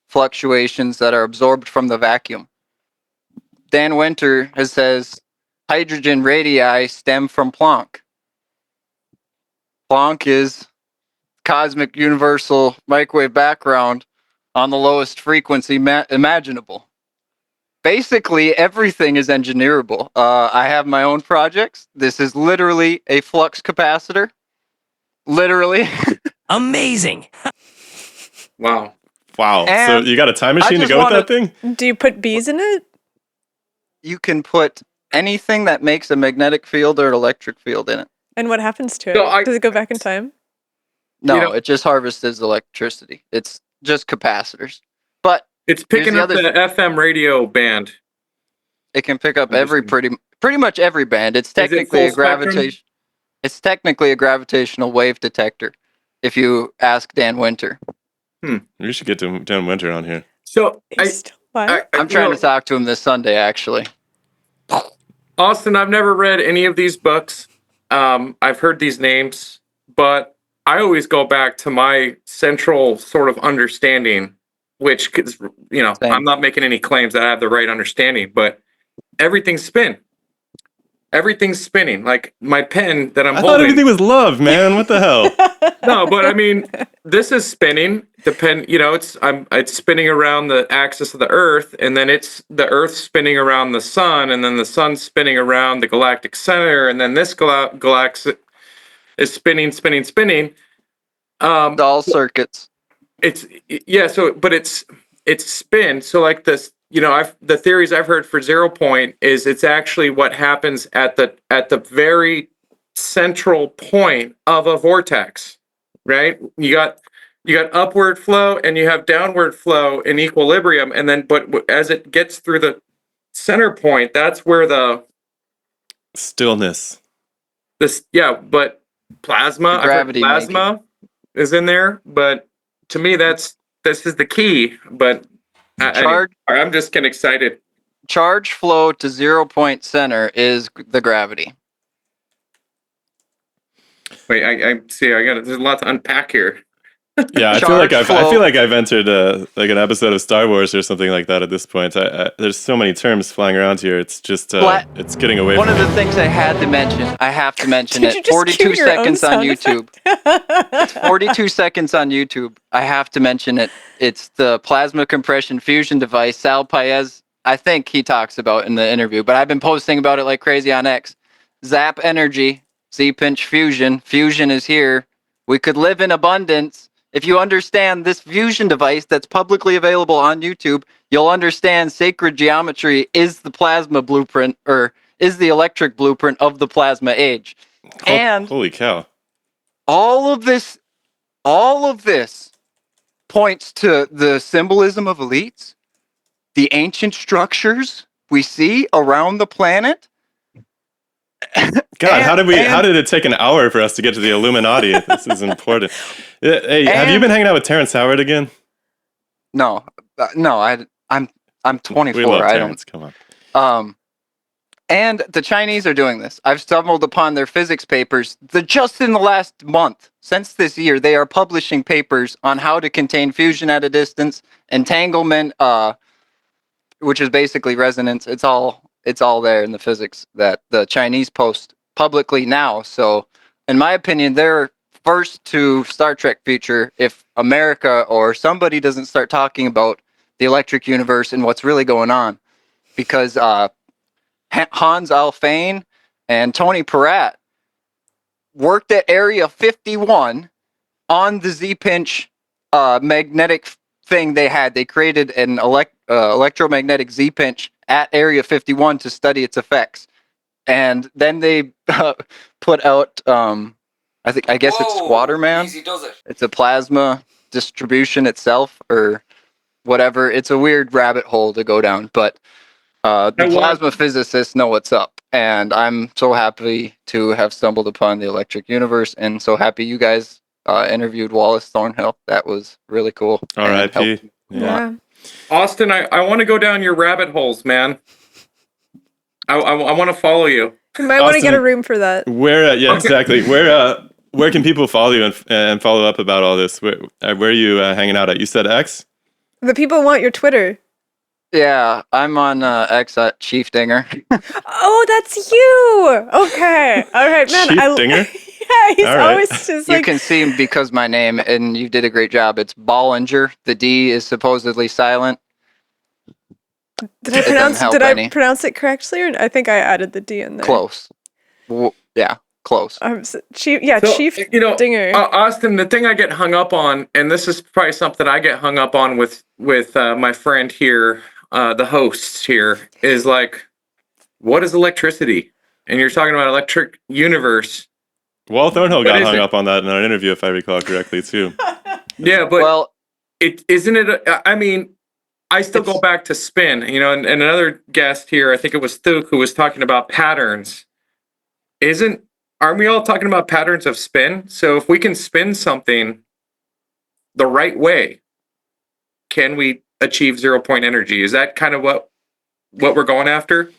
fluctuations that are absorbed from the vacuum. Dan Winter says hydrogen radii stem from Planck. Planck is cosmic universal microwave background on the lowest frequency imaginable. Basically, everything is engineerable. I have my own projects. This is literally a flux capacitor. Literally. Amazing. Wow. Wow. And so you got a time machine to go with that thing? Do you put bees in it? You can put anything that makes a magnetic field or an electric field in it. And what happens to it? So Does it go back in time? No, it just harvests electricity. It's just capacitors. But it's picking up the FM radio band. It can pick up pretty much every band. It's technically a gravitation. It's technically a gravitational wave detector. If you ask Dan Winter. We should get Dan Winter on here. So I'm trying to talk to him this Sunday, actually. Austin, I've never read any of these books. I've heard these names, but I always go back to my central sort of understanding, which, Same. I'm not making any claims that I have the right understanding, but everything's spin. Everything's spinning. Like my pen that I'm holding. I thought everything was love, man. What the hell? No, but I mean, this is spinning. It's spinning around the axis of the Earth, and then it's the Earth spinning around the sun, and then the sun spinning around the galactic center, and then this galaxy is spinning. All circuits. It's spin. So like this, the theories I've heard for 0 point is it's actually what happens at the very central point of a vortex, right? You got upward flow and you have downward flow in equilibrium, and then but as it gets through the center point, that's where the stillness. But plasma, gravity plasma is in there, but to me this is the key. But I'm just getting excited. Charge flow to 0 point center is the gravity. Wait, I see. There's a lot to unpack here. Yeah, I feel like I've entered like an episode of Star Wars or something like that at this point. There's so many terms flying around here. It's just it's getting away. One from of the things I have to mention Did it. 42 seconds on YouTube. It's 42 seconds on YouTube. I have to mention it. It's the plasma compression fusion device Sal Paez, I think he talks about in the interview, but I've been posting about it like crazy on X. Zap energy, Z-pinch fusion. Fusion is here. We could live in abundance. If you understand this fusion device that's publicly available on YouTube, you'll understand sacred geometry is the plasma blueprint, or is the electric blueprint of the plasma age. And holy cow. All of this points to the symbolism of elites, the ancient structures we see around the planet. God, how did it take an hour for us to get to the Illuminati? This is important. Hey, have you been hanging out with Terrence Howard again? No, I'm 24. We love Terrence. Come on. And the Chinese are doing this. I've stumbled upon their physics papers. Just in the last month, since this year, they are publishing papers on how to contain fusion at a distance, entanglement, which is basically resonance. It's all there in the physics that the Chinese post publicly now. So, in my opinion, they're first to Star Trek future if America or somebody doesn't start talking about the electric universe and what's really going on. Because Hans Alfvén and Tony Peratt worked at Area 51 on the Z-pinch magnetic thing they had. They created an electromagnetic Z-pinch at Area 51 to study its effects. And then they put out, I guess it's Squatterman. Easy does it. It's a plasma distribution itself or whatever. It's a weird rabbit hole to go down, but the plasma physicists know what's up. And I'm so happy to have stumbled upon the electric universe, and so happy you guys interviewed Wallace Thornhill. That was really cool. R.I.P. Yeah. Austin, I want to go down your rabbit holes, man. I want to follow you. You might want to get a Austin, room for that. Exactly. Where can people follow you and follow up about all this? Where are you hanging out at? You said X? The people want your Twitter. Yeah, I'm on X at Chief Dinger. Oh, that's you. Okay. All right, man. Chief Dinger? Yeah, he's All right. always just You like. can see him because my name, and you did a great job. It's Baldinger. The D is supposedly silent. Did I pronounce it correctly, or I think I added the D in there? Close. Yeah, close. Chief Dinger. Austin, the thing I get hung up on, and this is probably something I get hung up on with my friend here, the hosts here, is like, what is electricity? And you're talking about electric universe. Wall Thornhill got hung up on that in our interview, if I recall correctly, too. Yeah, but isn't it? I mean, I still go back to spin, and another guest here, I think it was Thuk, who was talking about patterns. Aren't we all talking about patterns of spin? So if we can spin something the right way, can we achieve 0-point energy? Is that kind of what we're going after?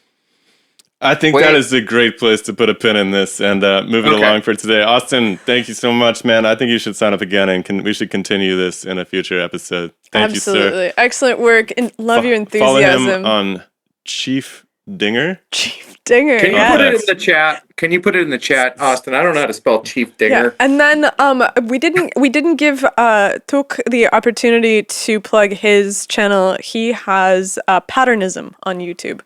I think that is a great place to put a pin in this and move it along for today. Austin, thank you so much, man. I think you should sign up again, and we should continue this in a future episode. Thank you, sir. Absolutely. Excellent work, and love your enthusiasm. Follow him on Chief Dinger. Chief Dinger. Can you put it in the chat? Can you put it in the chat, Austin? I don't know how to spell Chief Dinger. Yeah. And then we didn't give Thuk the opportunity to plug his channel. He has Patternism on YouTube.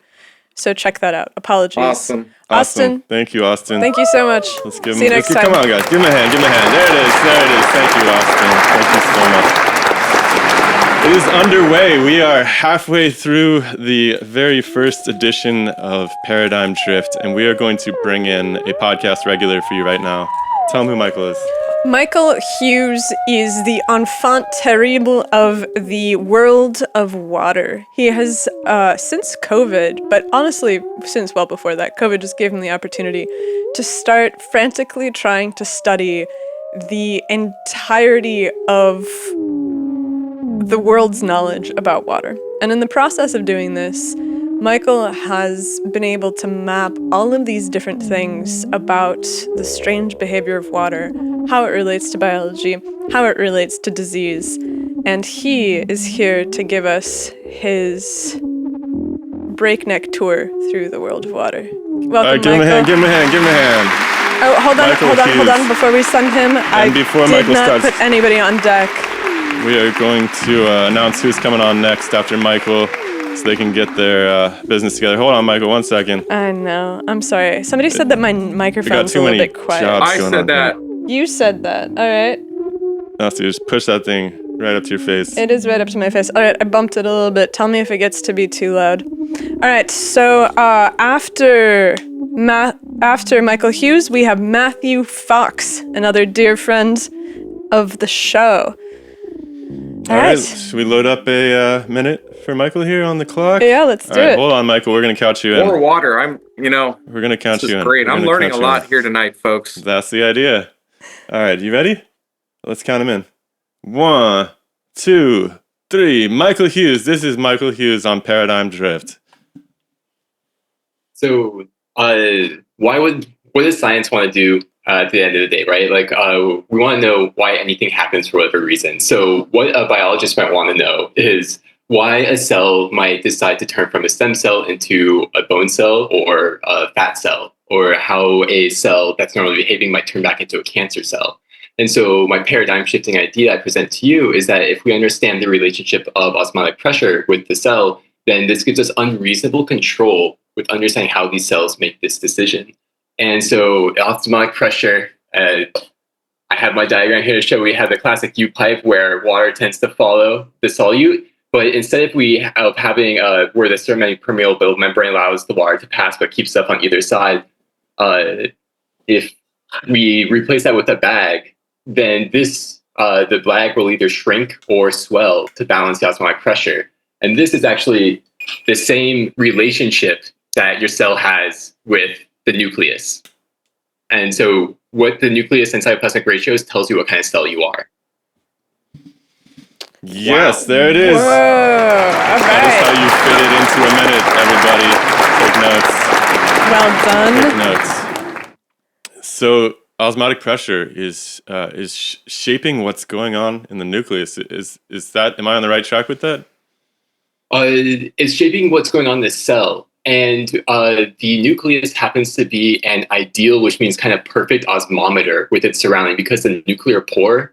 So check that out. Apologies. Awesome. Austin. Thank you, Austin. Thank you so much. Let's give him. See you next time. Come on, guys. Give him a hand. Give him a hand. There it is. Thank you, Austin. Thank you so much. It is underway. We are halfway through the very first edition of Paradigm Drift, and we are going to bring in a podcast regular for you right now. Tell them who Michael is. Michael Hughes is the enfant terrible of the world of water. He has, since COVID, but honestly, since well before that, COVID just gave him the opportunity to start frantically trying to study the entirety of the world's knowledge about water. And in the process of doing this, Michael has been able to map all of these different things about the strange behavior of water, how it relates to biology, how it relates to disease, and he is here to give us his breakneck tour through the world of water. Welcome, all right, give him a hand, give him a hand, give him a hand. Oh, hold on. Before we send him, I did not put anybody on deck. We are going to announce who's coming on next after Michael, so they can get their business together. Hold on, Michael, 1 second. I know. I'm sorry. Somebody said that my microphone's a little bit quiet. I said that. You said that. All right. No, so you just push that thing right up to your face. It is right up to my face. All right, I bumped it a little bit. Tell me if it gets to be too loud. All right, so after Michael Hughes, we have Matthew Fox, another dear friend of the show. All right. Should we load up a minute for Michael here on the clock? Yeah, let's do it. Hold on, Michael. We're going to count you in. More water. We're going to count you in. Great. I'm learning a lot here tonight, folks. That's the idea. All right, you ready? Let's count him in. 1, 2, 3. Michael Hughes. This is Michael Hughes on Paradigm Drift. So, what does science want to do at the end of the day, right? Like, we want to know why anything happens for whatever reason. So what a biologist might want to know is why a cell might decide to turn from a stem cell into a bone cell or a fat cell, or how a cell that's normally behaving might turn back into a cancer cell. And so my paradigm shifting idea I present to you is that if we understand the relationship of osmotic pressure with the cell, then this gives us unreasonable control with understanding how these cells make this decision. And so osmotic pressure, I have my diagram here to show we have the classic U-pipe where water tends to follow the solute. But instead of having where the semi-permeable membrane allows the water to pass but keeps stuff on either side, if we replace that with a bag, then the bag will either shrink or swell to balance the osmotic pressure. And this is actually the same relationship that your cell has with the nucleus. And so what the nucleus and cytoplasmic ratios tells you what kind of cell you are. Yes, there it is. Whoa! All That is how right. you fit it into a minute, everybody. Well done. Take notes. So osmotic pressure is shaping what's going on in the nucleus. Is that? Am I on the right track with that? It's shaping what's going on in the cell. And the nucleus happens to be an ideal, which means kind of perfect osmometer with its surrounding, because the nuclear pore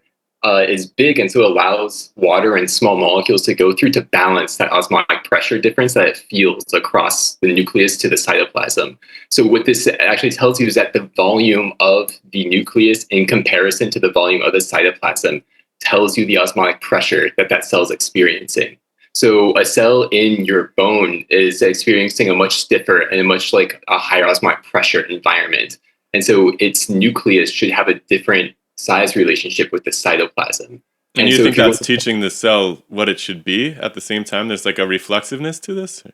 is big, and so it allows water and small molecules to go through to balance that osmotic pressure difference that it feels across the nucleus to the cytoplasm. So what this actually tells you is that the volume of the nucleus in comparison to the volume of the cytoplasm tells you the osmotic pressure that that cell is experiencing. So a cell in your bone is experiencing a much stiffer and a much like a higher osmotic pressure environment. And so its nucleus should have a different size relationship with the cytoplasm. And you think that's teaching the cell what it should be at the same time? There's like a reflexiveness to this?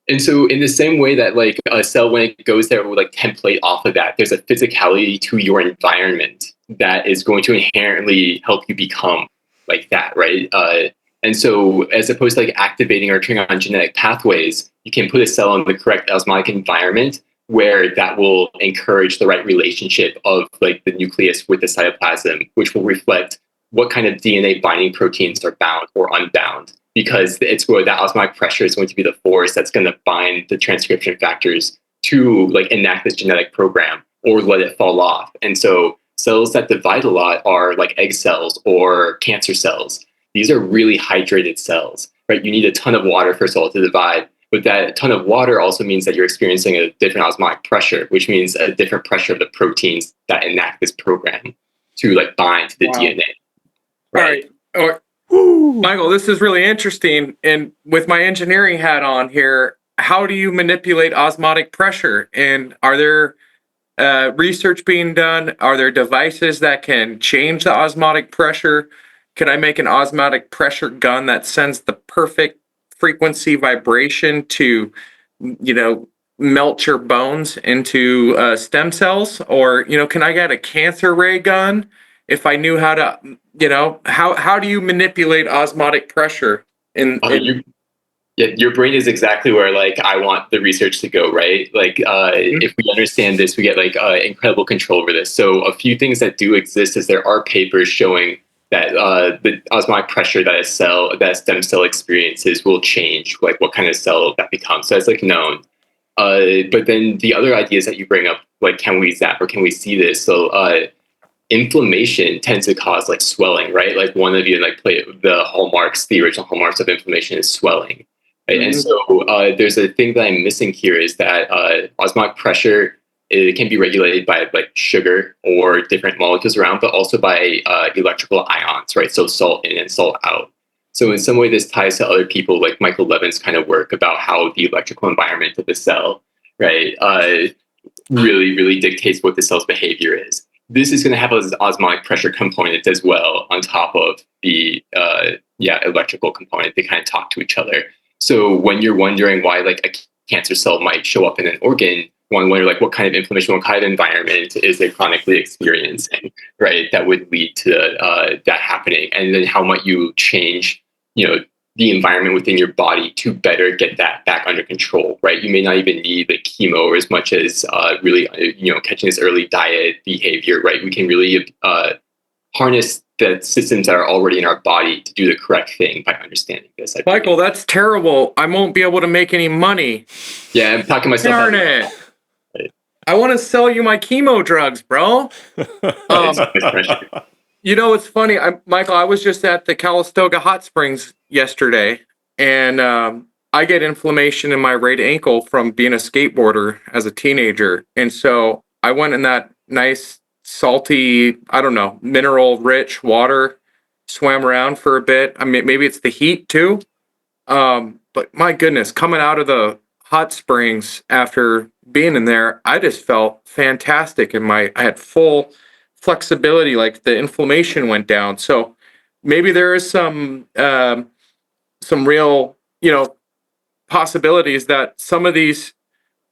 And so in the same way that like a cell, when it goes there, will like template off of that, there's a physicality to your environment that is going to inherently help you become like that, right? And so as opposed to like activating or turning on genetic pathways, you can put a cell in the correct osmotic environment where that will encourage the right relationship of like the nucleus with the cytoplasm, which will reflect what kind of DNA binding proteins are bound or unbound, because it's where that osmotic pressure is going to be the force that's going to bind the transcription factors to like enact this genetic program or let it fall off. And so cells that divide a lot are like egg cells or cancer cells. These are really hydrated cells, right? You need a ton of water, first of all, to divide. But that ton of water also means that you're experiencing a different osmotic pressure, which means a different pressure of the proteins that enact this program to like bind to the DNA. Right. All right. Michael, this is really interesting. And with my engineering hat on here, how do you manipulate osmotic pressure? And are there research being done? Are there devices that can change the osmotic pressure? Could I make an osmotic pressure gun that sends the perfect frequency vibration to, melt your bones into stem cells? Or, can I get a cancer ray gun if I knew how to, how do you manipulate osmotic pressure your brain is exactly where like I want the research to go, right? Like if we understand this, we get like incredible control over this. So a few things that do exist is there are papers showing that the osmotic pressure that a stem cell experiences will change, like what kind of cell that becomes. So it's like known. But then the other ideas that you bring up, like can we zap or can we see this? So inflammation tends to cause like swelling, right? Like one of you like play the hallmarks, the original hallmarks of inflammation is swelling. Right? Mm-hmm. And so there's a thing that I'm missing here is that osmotic pressure, it can be regulated by like sugar or different molecules around, but also by electrical ions, right? So salt in and salt out. So in some way, this ties to other people like Michael Levin's kind of work about how the electrical environment of the cell, right, really, really dictates what the cell's behavior is. This is going to have an osmotic pressure component as well on top of the electrical component. They kind of talk to each other. So when you're wondering why like a cancer cell might show up in an organ, one wonder like what kind of inflammation, what kind of environment is it chronically experiencing, right? That would lead to that happening, and then how might you change, the environment within your body to better get that back under control, right? You may not even need the chemo or as much as really, catching this early diet behavior, right? We can really harness the systems that are already in our body to do the correct thing by understanding this. Michael, that's terrible. I won't be able to make any money. Yeah, I'm talking myself out. Darn it. I want to sell you my chemo drugs, bro. It's funny, Michael, I was just at the Calistoga Hot Springs yesterday, and I get inflammation in my right ankle from being a skateboarder as a teenager. And so I went in that nice, salty, mineral-rich water, swam around for a bit. I mean, maybe it's the heat too. But my goodness, coming out of the hot springs after being in there, I just felt fantastic, and I had full flexibility, like the inflammation went down. So maybe there is some real, possibilities that some of these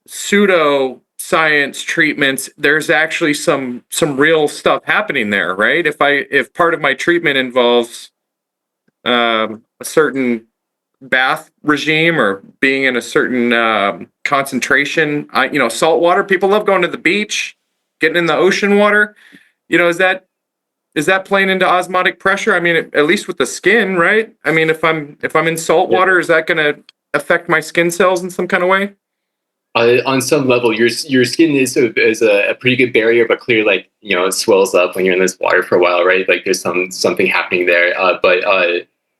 pseudo science treatments, there's actually some real stuff happening there, right? If part of my treatment involves a certain bath regime or being in a certain concentration. Salt water. People love going to the beach, getting in the ocean water. Is that playing into osmotic pressure? I mean, at least with the skin, right? I mean, if I'm in salt water, is that going to affect my skin cells in some kind of way? On some level, your skin is a pretty good barrier, but clearly, it swells up when you're in this water for a while, right? Like there's something happening there.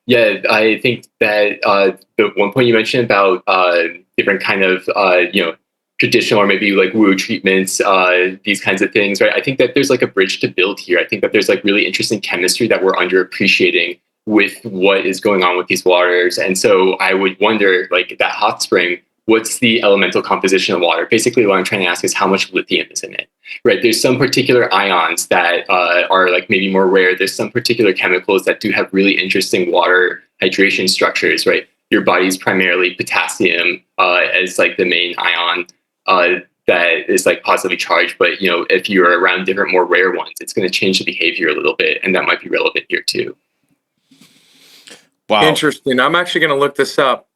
Yeah, I think that the one point you mentioned about different kind of traditional or maybe like woo treatments, these kinds of things, right? I think that there's like a bridge to build here. I think that there's like really interesting chemistry that we're underappreciating with what is going on with these waters, and so I would wonder, like that hot spring, what's the elemental composition of water? Basically, what I'm trying to ask is how much lithium is in it, right? There's some particular ions that are like maybe more rare. There's some particular chemicals that do have really interesting water hydration structures, right? Your body's primarily potassium as like the main ion that is like positively charged. But, if you're around different, more rare ones, it's going to change the behavior a little bit. And that might be relevant here too. Wow. Interesting. I'm actually going to look this up.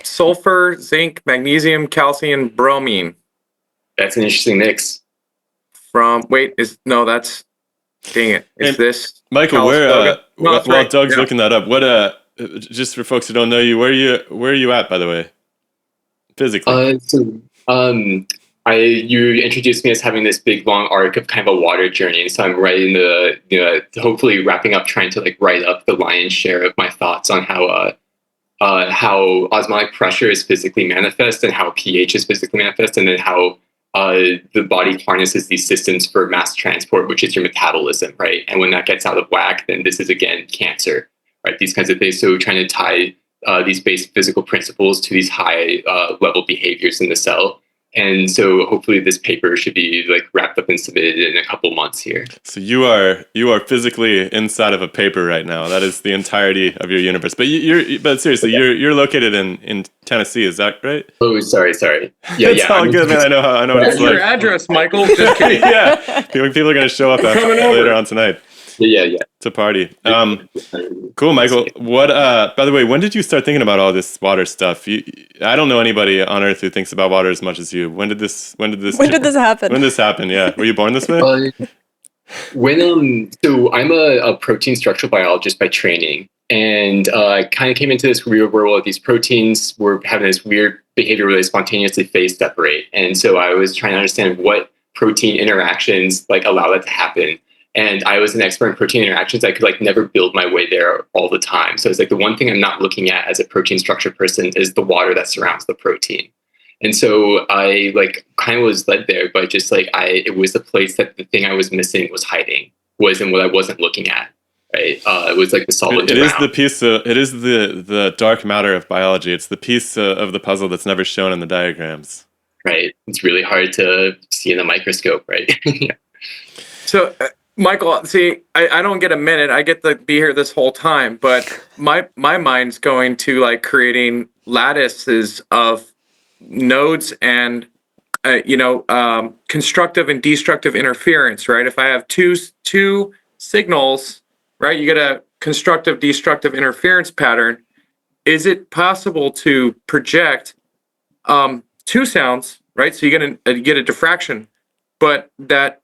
Sulfur, zinc, magnesium, calcium, bromine. That's an interesting mix. Dang it. Is this Michael, while Doug's Yeah. looking that up, just for folks who don't know you, where are you at, by the way? Physically. You introduced me as having this big long arc of kind of a water journey. So I'm right in the, hopefully wrapping up, trying to like write up the lion's share of my thoughts on how osmotic pressure is physically manifest and how pH is physically manifest, and then how the body harnesses these systems for mass transport, which is your metabolism, right? And when that gets out of whack, then this is again cancer, right? These kinds of things. So trying to tie these basic physical principles to these high level behaviors in the cell. And so hopefully this paper should be like wrapped up and submitted in a couple months here. So you are physically inside of a paper right now. That is the entirety of your universe. But but seriously, you're loketed in Tennessee. Is that right? Oh, sorry. Yeah, it's all good, man. I know what it's What's your like. address, Michael? Just kidding. Yeah, people are going to show up later on tonight. Yeah. To party. Cool, Michael. What? By the way, when did you start thinking about all this water stuff? I don't know anybody on Earth who thinks about water as much as you. When did this happen? When did this happen? Yeah, were you born this way? So I'm a protein structural biologist by training, and kind of came into this weird world. These proteins were having this weird behavior where they spontaneously phase separate, and so I was trying to understand what protein interactions like allow that to happen. And I was an expert in protein interactions. I could like never build my way there all the time. So it's like the one thing I'm not looking at as a protein structure person is the water that surrounds the protein. And so I like kind of was led there, but just like it was the place that the thing I was missing was hiding, was in what I wasn't looking at. Right? It was like the solid. It is the piece. It is the dark matter of biology. It's the piece of the puzzle that's never shown in the diagrams. Right. It's really hard to see in the microscope. Right. Yeah. So. Michael, see, I don't get a minute. I get to be here this whole time, but my mind's going to like creating lattices of nodes and constructive and destructive interference, right? If I have two signals, right, you get a constructive destructive interference pattern. Is it possible to project two sounds, right? So you get a diffraction, but that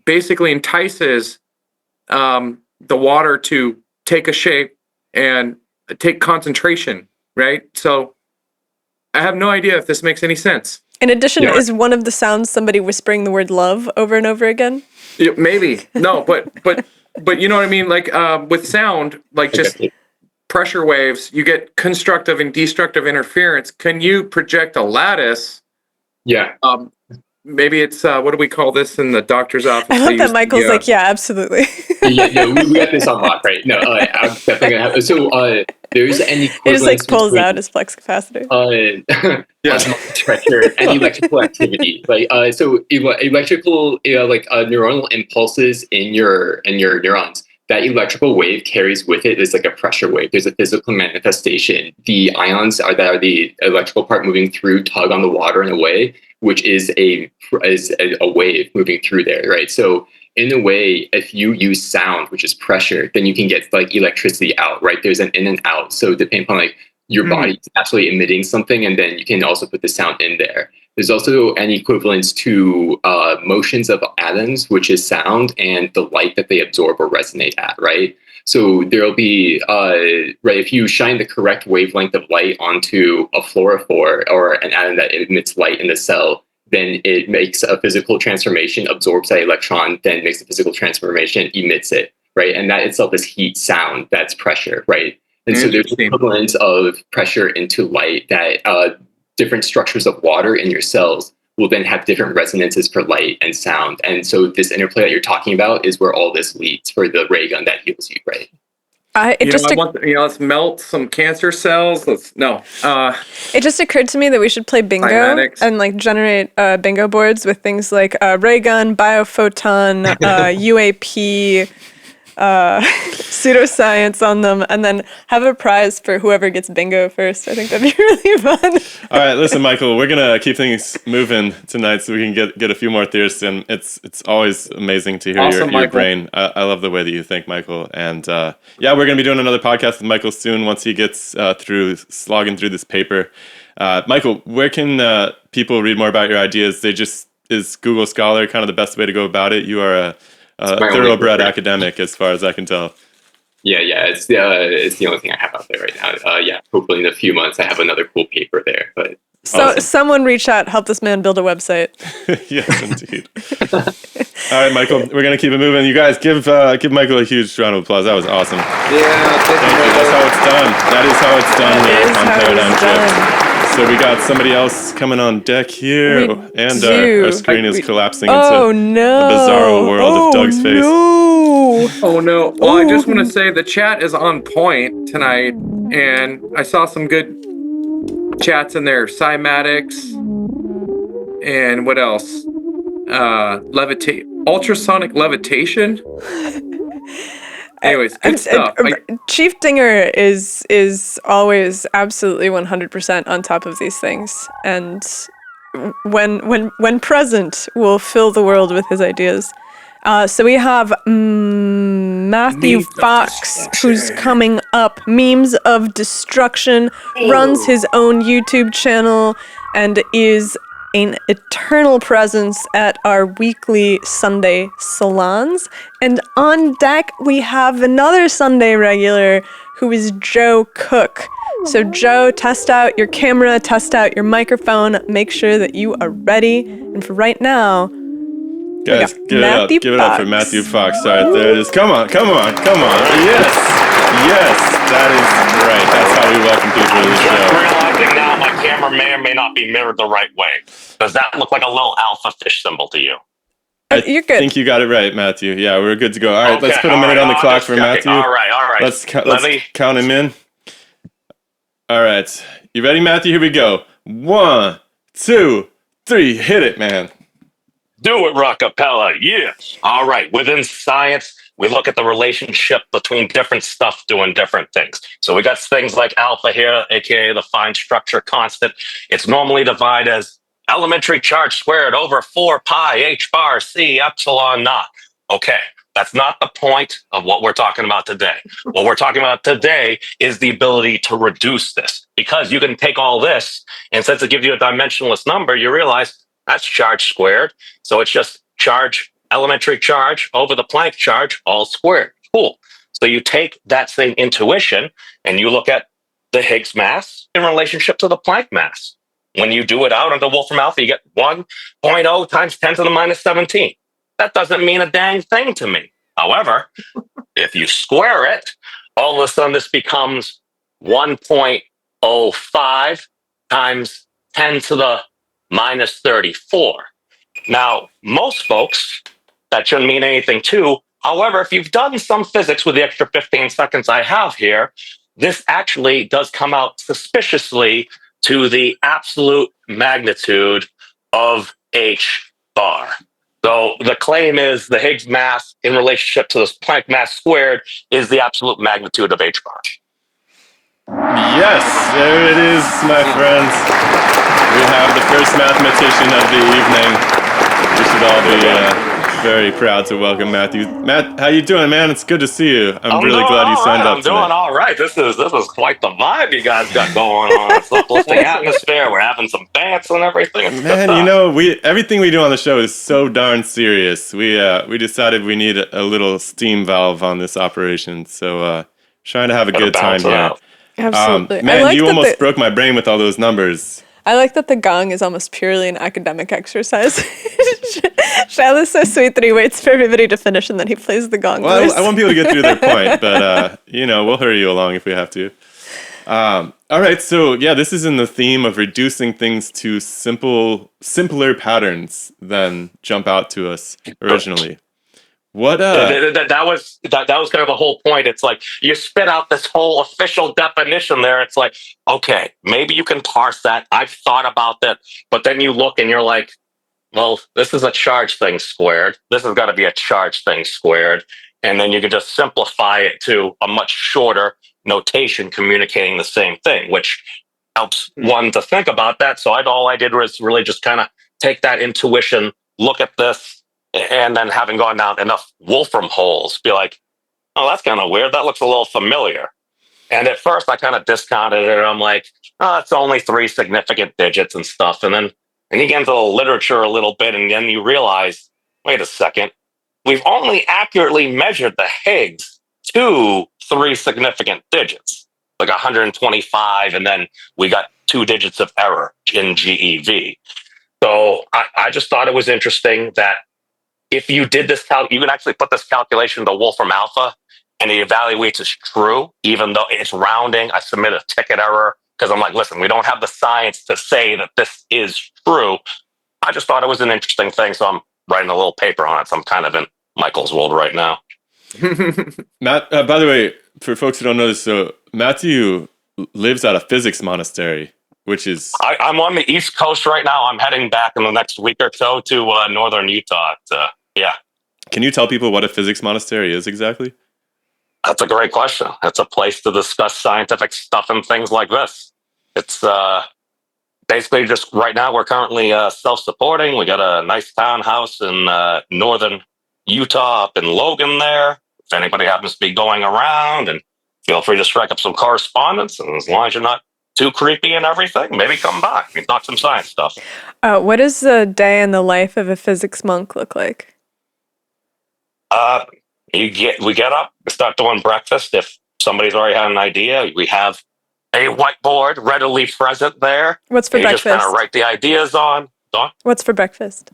basically entices the water to take a shape and take concentration, right? So I have no idea if this makes any sense. In addition, is one of the sounds somebody whispering the word love over and over again? Yeah, maybe. No, but you know what I mean? Like with sound, like just pressure waves, you get constructive and destructive interference. Can you project a lattice? Yeah. Maybe it's, what do we call this in the doctor's office? I love that Michael's like, yeah, absolutely. yeah, we got this on lock, right? No, I'm definitely going to have. So there's an equivalence. It just like pulls out his flux capacitor. Osmotic pressure and electrical activity. Like, so electrical, neuronal impulses in your neurons. That electrical wave carries with it is like a pressure wave. There's a physical manifestation. The ions that are the electrical part moving through tug on the water in a way, which is a wave moving through there, right? So in a way, if you use sound, which is pressure, then you can get like electricity out, right? There's an in and out. So depending upon like your body is actually emitting something, and then you can also put the sound in there. There's also an equivalence to motions of atoms, which is sound, and the light that they absorb or resonate at, right? So there'll be, right, if you shine the correct wavelength of light onto a fluorophore or an atom that emits light in the cell, then it makes a physical transformation, absorbs that electron, then makes a physical transformation, emits it, right? And that itself is heat, sound, that's pressure, right? And so there's equivalents of pressure into light that different structures of water in your cells will then have different resonances for light and sound. And so this interplay that you're talking about is where all this leads for the ray gun that heals you, right? Let's melt some cancer cells. It just occurred to me that we should play bingo and like generate bingo boards with things like ray gun, biophoton, UAP, pseudoscience on them, and then have a prize for whoever gets bingo first. I think that'd be really fun. All right, listen, Michael, we're gonna keep things moving tonight so we can get a few more theorists in. It's always amazing to hear your brain. I love the way that you think, Michael. And we're gonna be doing another podcast with Michael soon once he gets through slogging through this paper. Michael, where can people read more about your ideas? Is Google Scholar kind of the best way to go about it? You are a thoroughbred academic, as far as I can tell. Yeah, it's the only thing I have out there right now. Hopefully in a few months I have another cool paper there. But awesome. Someone reach out, help this man build a website. Yes, indeed. All right, Michael, we're gonna keep it moving. You guys, give Michael a huge round of applause. That was awesome. Yeah, thank you. That's how it's done. That is how it's done here on Paradigm Shift. So we got somebody else coming on deck here, and our screen is collapsing into the bizarre world of Doug's face. Oh no! Well, I just want to say the chat is on point tonight, and I saw some good chats in there. Cymatics, and what else? Ultrasonic levitation. Anyways, good stuff. Chief Dinger is always absolutely 100% on top of these things, and when present, will fill the world with his ideas. So we have Matthew Fox, who's coming up. Memes of Destruction, runs his own YouTube channel, and is an eternal presence at our weekly Sunday salons. And on deck, we have another Sunday regular, who is Joe Cook. So Joe, test out your camera, test out your microphone, make sure that you are ready. And for right now, guys, give it up for Matthew Fox. All right, there it is. Come on. Yes, that is right. That's how we welcome people to the show. I'm realizing now my camera may or may not be mirrored the right way. Does that look like a little alpha fish symbol to you? You're good. I think you got it right, Matthew. Yeah, we're good to go. All right, let's put a minute on the clock for Matthew. All right. Let's count him in. All right. You ready, Matthew? Here we go. 1, 2, 3. Hit it, man. Do it, Rockapella. Yeah. All right. Within science, we look at the relationship between different stuff doing different things. So we got things like alpha here, aka the fine structure constant. It's normally divided as elementary charge squared over 4 pi h bar c epsilon naught. Okay. That's not the point of what we're talking about today. What we're talking about today is the ability to reduce this, because you can take all this, and since it gives you a dimensionless number, you realize that's charge squared. So it's just charge, elementary charge over the Planck charge, all squared. Cool. So you take that same intuition and you look at the Higgs mass in relationship to the Planck mass. When you do it out under Wolfram alpha, you get 1.0 times 10 to the minus 17. That doesn't mean a dang thing to me. However, if you square it, all of a sudden this becomes 1.05 times 10 to the minus 34. Now, most folks, that shouldn't mean anything too. However, if you've done some physics with the extra 15 seconds I have here, this actually does come out suspiciously to the absolute magnitude of h bar. So the claim is the Higgs mass in relationship to this Planck mass squared is the absolute magnitude of h bar. Yes, there it is, my friends. We have the first mathematician of the evening. We should all be Very proud to welcome Matthew. Matt, how you doing, man? It's good to see you. I'm really doing glad you all signed right. up I'm doing tonight. all right. This is quite the vibe you guys got going on. It's uplifting atmosphere. We're having some dance and everything. It's Man, you know, everything we do on the show is so darn serious. We decided we need a little steam valve on this operation, so trying to have a good time here. Absolutely. Man, you almost broke my brain with all those numbers. I like that the gong is almost purely an academic exercise. Shilo is so sweet that he waits for everybody to finish and then he plays the gong. Well, I want people to get through their point, but we'll hurry you along if we have to. All right, so yeah, this is in the theme of reducing things to simpler patterns than jump out to us originally. What that was kind of the whole point. It's like you spit out this whole official definition there. It's like, okay, maybe you can parse that. I've thought about that, but then you look and you're like, well, this is a charge thing squared. This has got to be a charge thing squared, and then you can just simplify it to a much shorter notation communicating the same thing, which helps one to think about that. So all I did was really just kind of take that intuition, look at this. And then having gone down enough Wolfram holes, be like, oh, that's kind of weird. That looks a little familiar. And at first I kind of discounted it. I'm like, oh, it's only 3 significant digits and stuff. And then you get into the literature a little bit, and then you realize, wait a second, we've only accurately measured the Higgs to 3 significant digits, like 125, and then we got 2 digits of error in GeV. So I just thought it was interesting that if you did this you can actually put this calculation to Wolfram alpha, and it evaluates as true, even though it's rounding. I submit a ticket error because I'm like, listen, we don't have the science to say that this is true. I just thought it was an interesting thing, so I'm writing a little paper on it. So I'm kind of in Michael's world right now. Matt, by the way, for folks who don't know this, so Matthew lives at a physics monastery, which is... I'm on the East Coast right now. I'm heading back in the next week or so to northern Utah. Yeah. Can you tell people what a physics monastery is exactly? That's a great question. It's a place to discuss scientific stuff and things like this. It's basically just right now we're currently self-supporting. We got a nice townhouse in northern Utah up in Logan there. If anybody happens to be going around, and feel free to strike up some correspondence. And as long as you're not too creepy and everything, maybe come by. We can talk some science stuff. What does the day in the life of a physics monk look like? We get up, we start doing breakfast. If somebody's already had an idea, we have a whiteboard readily present there. What's for breakfast? You just kind of write the ideas on. What's for breakfast?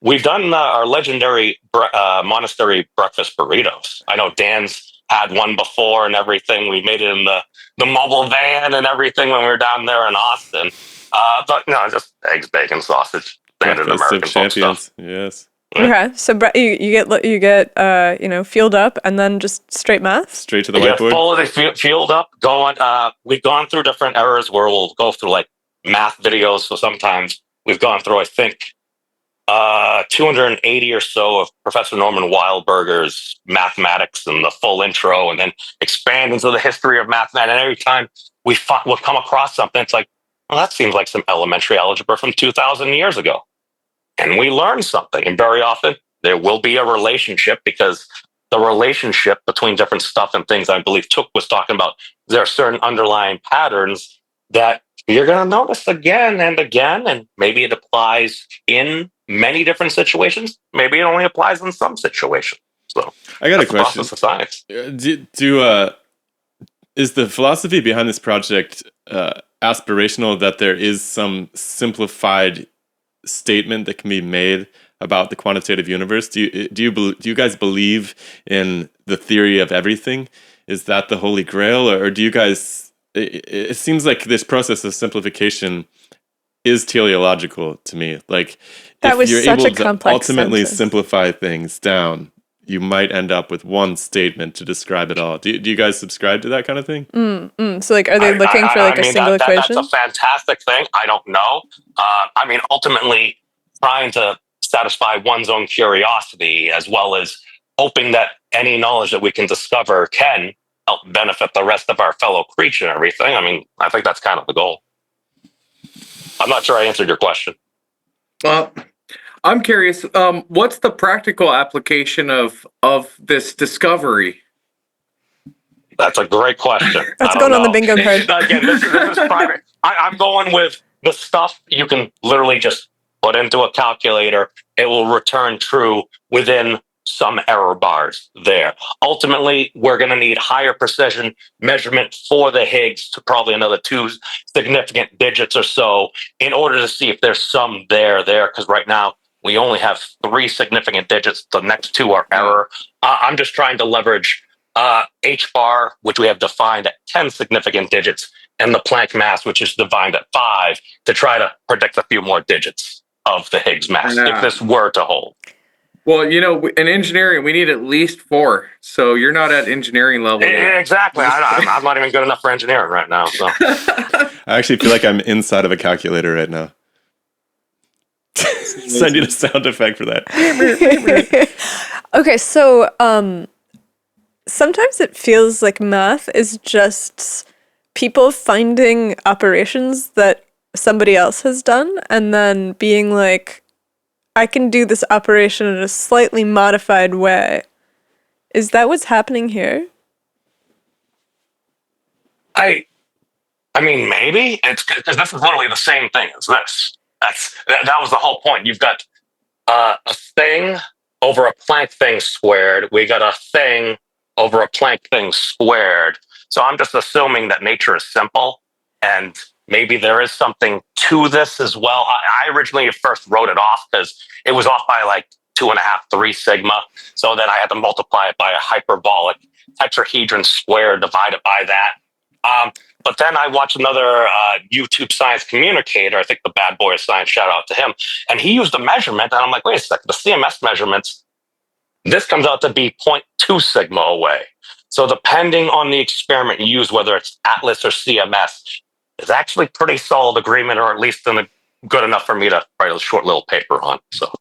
We've done our legendary monastery breakfast burritos. I know Dan's had one before and everything. We made it in the mobile van and everything when we were down there in Austin. But no, just eggs, bacon, sausage, standard American folk stuff. Yes. Okay, so you get fueled up and then just straight math? Straight to the whiteboard? Fully fueled up, going. We've gone through different eras where we'll go through like math videos. So sometimes we've gone through, I think, 280 or so of Professor Norman Wildberger's mathematics and the full intro, and then expand into the history of mathematics. And every time we'll come across something, it's like, well, that seems like some elementary algebra from 2,000 years ago. And we learn something. And very often there will be a relationship, because the relationship between different stuff and things, I believe Took was talking about, there are certain underlying patterns that you're going to notice again and again. And maybe it applies in many different situations. Maybe it only applies in some situations. So I got a question. Process of science. Is the philosophy behind this project aspirational, that there is some simplified statement that can be made about the quantitative universe? Do you guys believe in the theory of everything? Is that the holy grail, or do you guys? It seems like this process of simplification is teleological to me. Like, that if was you're such able a to complex ultimately sentence. simplify things down, you might end up with one statement to describe it all. Do you guys subscribe to that kind of thing? So, like, are they looking for a single equation? That's a fantastic thing. I don't know. Ultimately, trying to satisfy one's own curiosity, as well as hoping that any knowledge that we can discover can help benefit the rest of our fellow creature and everything. I think that's kind of the goal. I'm not sure I answered your question. Well, I'm curious, what's the practical application of this discovery? That's a great question. That's going on the bingo card. Again, this is private. I'm going with the stuff you can literally just put into a calculator. It will return true within some error bars there. Ultimately, we're going to need higher precision measurement for the Higgs to probably another 2 significant digits or so in order to see if there's some there, because right now we only have 3 significant digits. The next 2 are error. I'm just trying to leverage H bar, which we have defined at 10 significant digits, and the Planck mass, which is defined at 5, to try to predict a few more digits of the Higgs mass if this were to hold. Well, in engineering, we need at least 4. So you're not at engineering level yet. Exactly. I'm not even good enough for engineering right now. So I actually feel like I'm inside of a calculator right now. Send you the sound effect for that. Okay, so sometimes it feels like math is just people finding operations that somebody else has done and then being like, I can do this operation in a slightly modified way. Is that what's happening here? I mean, maybe it's because this is literally the same thing as this. That was the whole point. You've got a thing over a Planck thing squared. We got a thing over a Planck thing squared. So I'm just assuming that nature is simple, and maybe there is something to this as well. I originally first wrote it off because it was off by like 2.5, 3 sigma. So then I had to multiply it by a hyperbolic tetrahedron square divided by that. But then I watched another YouTube science communicator, I think the bad boy of science, shout out to him. And he used a measurement, and I'm like, wait a second, the CMS measurements, this comes out to be 0.2 sigma away. So depending on the experiment you use, whether it's Atlas or CMS, is actually pretty solid agreement, or at least good enough for me to write a short little paper on. So,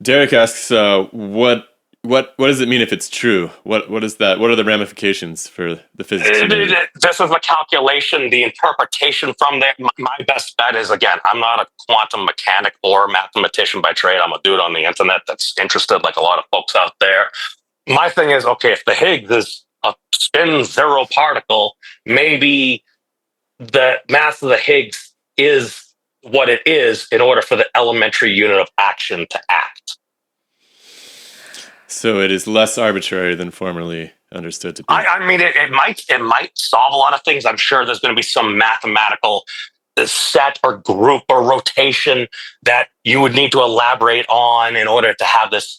Derek asks, "What does it mean if it's true? What is that? What are the ramifications for the physics community?" This is the calculation, the interpretation from there. My best bet is, again, I'm not a quantum mechanic or mathematician by trade. I'm a dude on the internet that's interested, like a lot of folks out there. My thing is, okay, if the Higgs is a spin zero particle, maybe the mass of the Higgs is what it is in order for the elementary unit of action to act. So it is less arbitrary than formerly understood to be. I mean, it might solve a lot of things. I'm sure there's going to be some mathematical set or group or rotation that you would need to elaborate on in order to have this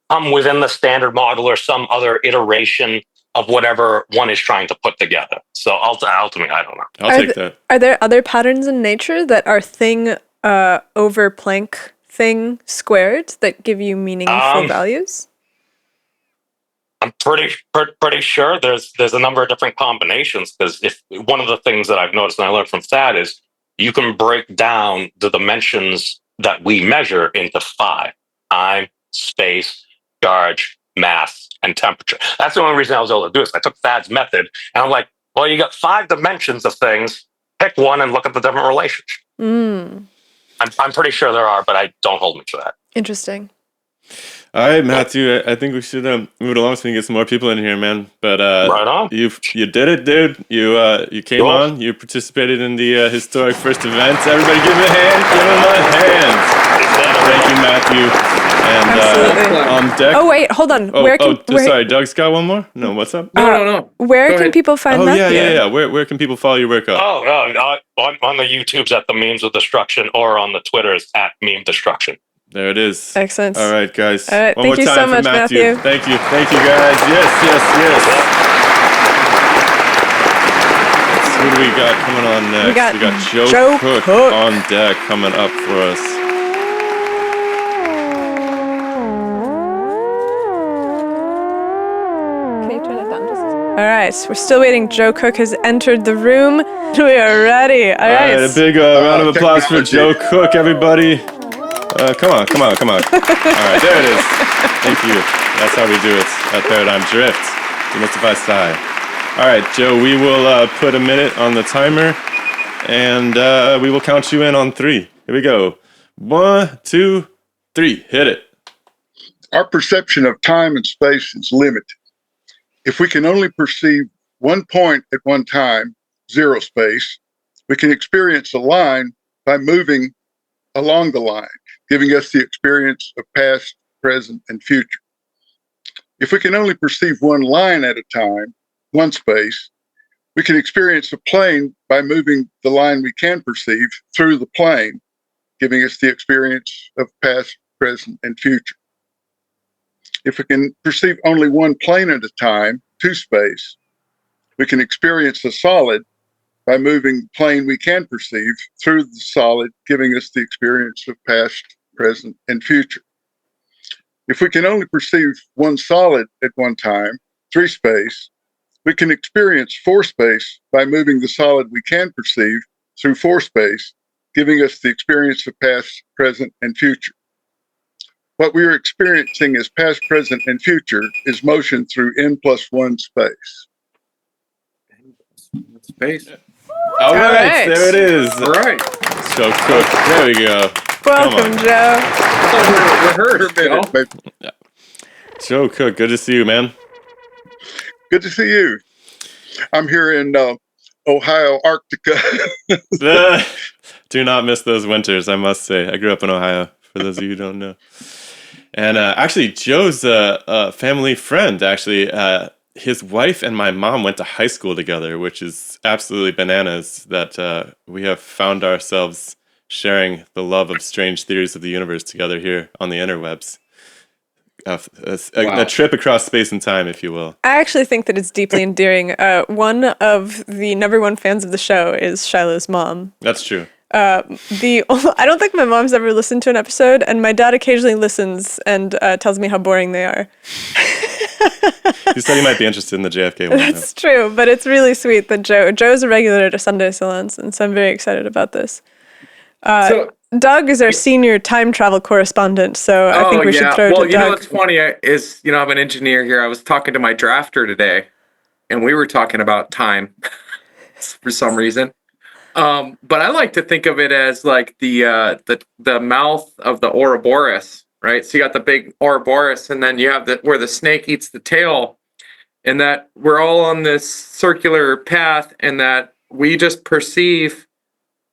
come within the standard model or some other iteration of whatever one is trying to put together. So ultimately, I don't know. I'll take that. Are there other patterns in nature that are thing over Planck thing squared that give you meaningful values? I'm pretty sure there's a number of different combinations, because if one of the things that I've noticed and I learned from Thad is you can break down the dimensions that we measure into 5: time, space, charge, mass, and temperature. That's the only reason I was able to do this. I took Thad's method, and I'm like, well, you got 5 dimensions of things. Pick one and look at the different relations. I'm pretty sure there are, but don't hold me to that. Interesting. All right, Matthew, I think we should move it along so we can get some more people in here, man. But right on. You did it, dude. You came on. You participated in the historic first event. Everybody give him a hand. Give him a hand. Thank you, Matthew. And on deck. Oh wait, hold on. Sorry, Doug's got one more. No, what's up? No. Where can people find Matthew? Yeah. Where can people follow your work up? On the YouTubes at the Memes of Destruction, or on the Twitters at Meme Destruction. There it is. Excellent. All right, guys. All right, one more thank you time so for much, Matthew. Thank you, guys. Yes. Who do we got coming on next? We got Joe Cook on deck coming up for us. All right, we're still waiting. Joe Cook has entered the room. We are ready. All right. A big round of applause for Joe Cook, everybody. Come on. All right, there it is. Thank you. That's how we do it at Paradigm Drift. DemystifySci. All right, Joe, we will put a minute on the timer, and we will count you in on 3. Here we go. 1, 2, 3. Hit it. Our perception of time and space is limited. If we can only perceive one point at one time, zero space, we can experience a line by moving along the line, giving us the experience of past, present, and future. If we can only perceive one line at a time, one space, we can experience a plane by moving the line we can perceive through the plane, giving us the experience of past, present, and future. If we can perceive only one plane at a time, two space, we can experience a solid by moving the plane we can perceive through the solid, giving us the experience of past, present, and future. If we can only perceive one solid at one time, three space, we can experience four space by moving the solid we can perceive through four space, giving us the experience of past, present, and future. What we are experiencing as past, present, and future is motion through n+1 space. Space. All right, there it is. All right. So cook. There we go. Welcome, Joe. We're heard, Yeah. Joe Cook, good to see you, man. Good to see you. I'm here in Ohio, Arctica. Do not miss those winters, I must say. I grew up in Ohio, for those of you who don't know. And actually, Joe's a family friend, actually. His wife and my mom went to high school together, which is absolutely bananas that we have found ourselves sharing the love of strange theories of the universe together here on the interwebs. A trip across space and time, if you will. I actually think that it's deeply endearing. One of the #1 fans of the show is Shilo's mom. That's true. I don't think my mom's ever listened to an episode, and my dad occasionally listens and tells me how boring they are. He said he might be interested in the JFK one. That's true, but it's really sweet that Joe's a regular at a Sunday Salons, and so I'm very excited about this. Doug is our senior time travel correspondent, so I think we should throw to Doug. Well, you know what's funny is, I'm an engineer here. I was talking to my drafter today, and we were talking about time for some reason. But I like to think of it as like the mouth of the Ouroboros, right? So you got the big Ouroboros, and then you have where the snake eats the tail, and that we're all on this circular path, and that we just perceive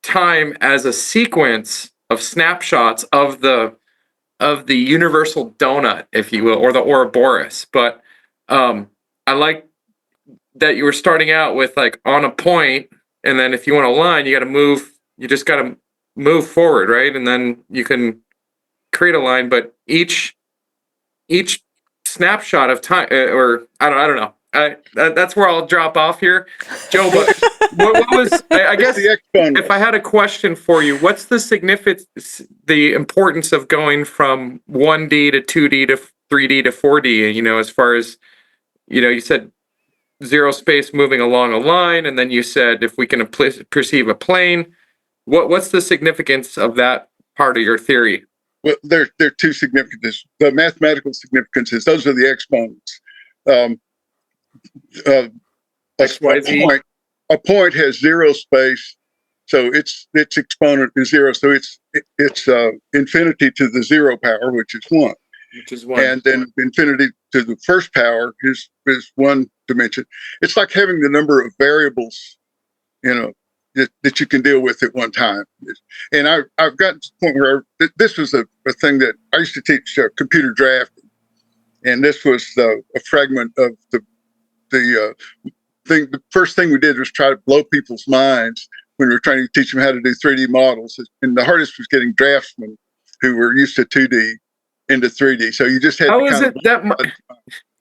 time as a sequence of snapshots of the universal donut, if you will, or the Ouroboros. But I like that you were starting out with like on a point, and then if you want a line, you got to move. You just got to move forward, right? And then you can create a line. But each snapshot of time, or I don't know. That's where I'll drop off here, Joe. But what was I guess if I had a question for you, what's the significance, the importance of going from 1D to 2D to 3D to 4D? As far as you said zero space moving along a line, and then you said if we can perceive a plane. What's the significance of that part of your theory? Well, there are two significances. The mathematical significance is those are the exponents. A point has zero space, so its exponent is zero. So it's infinity to the zero power, which is one. And then infinity to the first power is one dimension. It's like having the number of variables, that you can deal with at one time. And I've gotten to the point where this was a thing that I used to teach computer drafting, and this was a fragment of the thing. The first thing we did was try to blow people's minds when we were trying to teach them how to do 3D models. And the hardest was getting draftsmen who were used to 2D into 3D. So you just had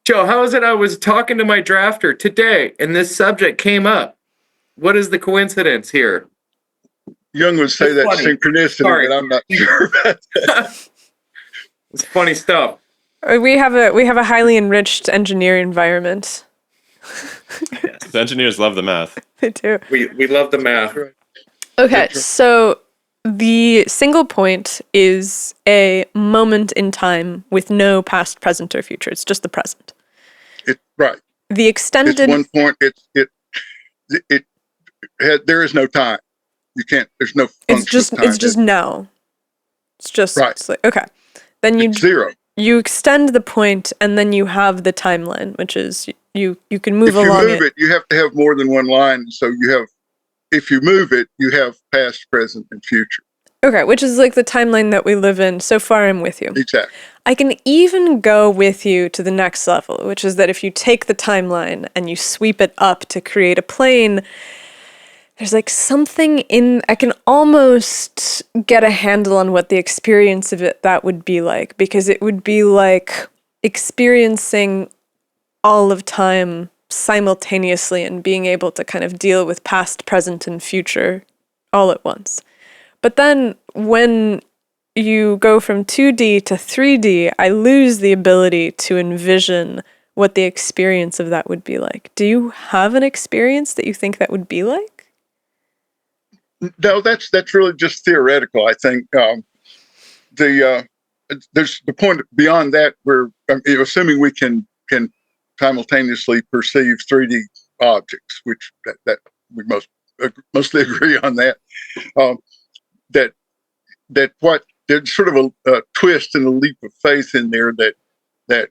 Joe, how is it I was talking to my drafter today and this subject came up? What is the coincidence here? Jung would say that's synchronicity, but I'm not sure about that. It's funny stuff. We have a highly enriched engineering environment. Yes. The engineers love the math. They do. We love the math. Okay, so the single point is a moment in time with no past, present, or future. It's just the present. Right. The extended. It's one point. There is no time. You can't. There's no. It's just now. It's just Right. it's like, okay. Then It's zero. you extend the point, and then you have the timeline, which is you can move If you along move it, you have to have more than one line. So if you move it, you have past, present, and future. Okay, which is like the timeline that we live in. So far, I'm with you. Exactly. I can even go with you to the next level, which is that if you take the timeline and you sweep it up to create a plane, there's like something I can almost get a handle on what the experience of that would be like, because it would be like experiencing all of time simultaneously and being able to kind of deal with past, present, and future all at once. But then when you go from 2D to 3D, I lose the ability to envision what the experience of that would be like. Do you have an experience that you think that would be like? No, that's really just theoretical. I think there's the point beyond that where assuming we can simultaneously perceive 3D objects, which that we mostly agree on that. That what there's sort of a twist and a leap of faith in there that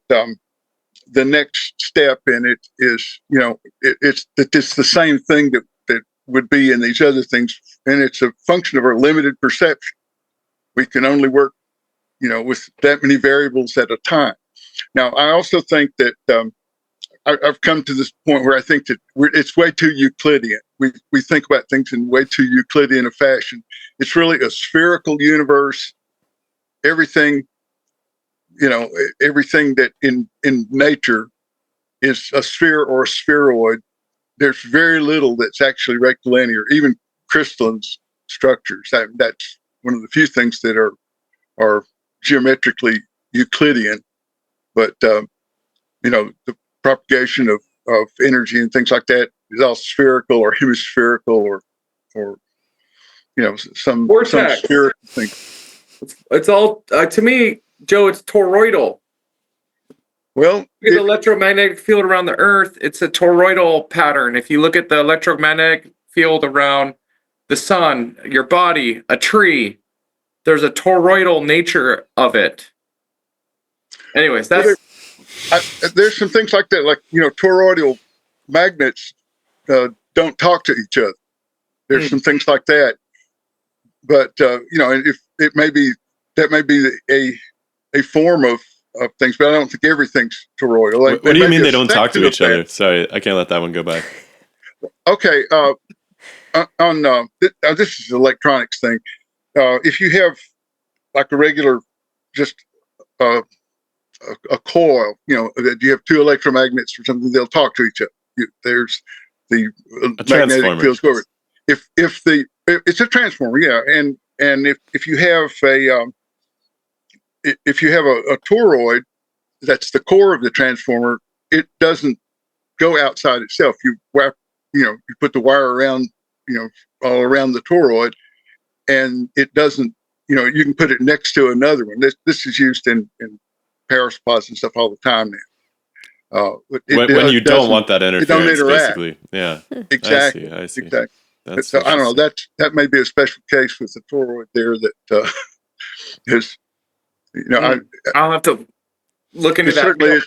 the next step in it is, it's the same thing that would be in these other things, and it's a function of our limited perception. We can only work, with that many variables at a time. Now, I also think that I've come to this point where I think that it's way too Euclidean. We think about things in way too Euclidean a fashion. It's really a spherical universe. Everything, everything that in nature is a sphere or a spheroid. There's very little that's actually rectilinear, even crystalline structures. That's one of the few things that are geometrically Euclidean. But the propagation of energy and things like that is all spherical or hemispherical or some spherical thing. It's all to me, Joe. It's toroidal. Well, the electromagnetic field around the Earth, it's a toroidal pattern. If you look at the electromagnetic field around the sun, your body, a tree, there's a toroidal nature of it. Anyways, there's some things like that, like toroidal magnets don't talk to each other. There's some things like that, but if it may be that may be a form of things, but I don't think everything's toroidal. What do you mean they don't talk to each other? Sorry, I can't let that one go by. Okay, this is an electronics thing. If you have like a regular, just a coil, that you have two electromagnets or something, they'll talk to each other. There's the magnetic fields go over. If it's a transformer, yeah, and if you have a toroid, that's the core of the transformer. It doesn't go outside itself. You put the wire around, all around the toroid, and it doesn't. You can put it next to another one. This is used in power supplies and stuff all the time now. When you don't want that interference, basically, yeah. Exactly. I see. Exactly. So I don't know. That may be a special case with the toroid there that is. I'll have to look into that. Certainly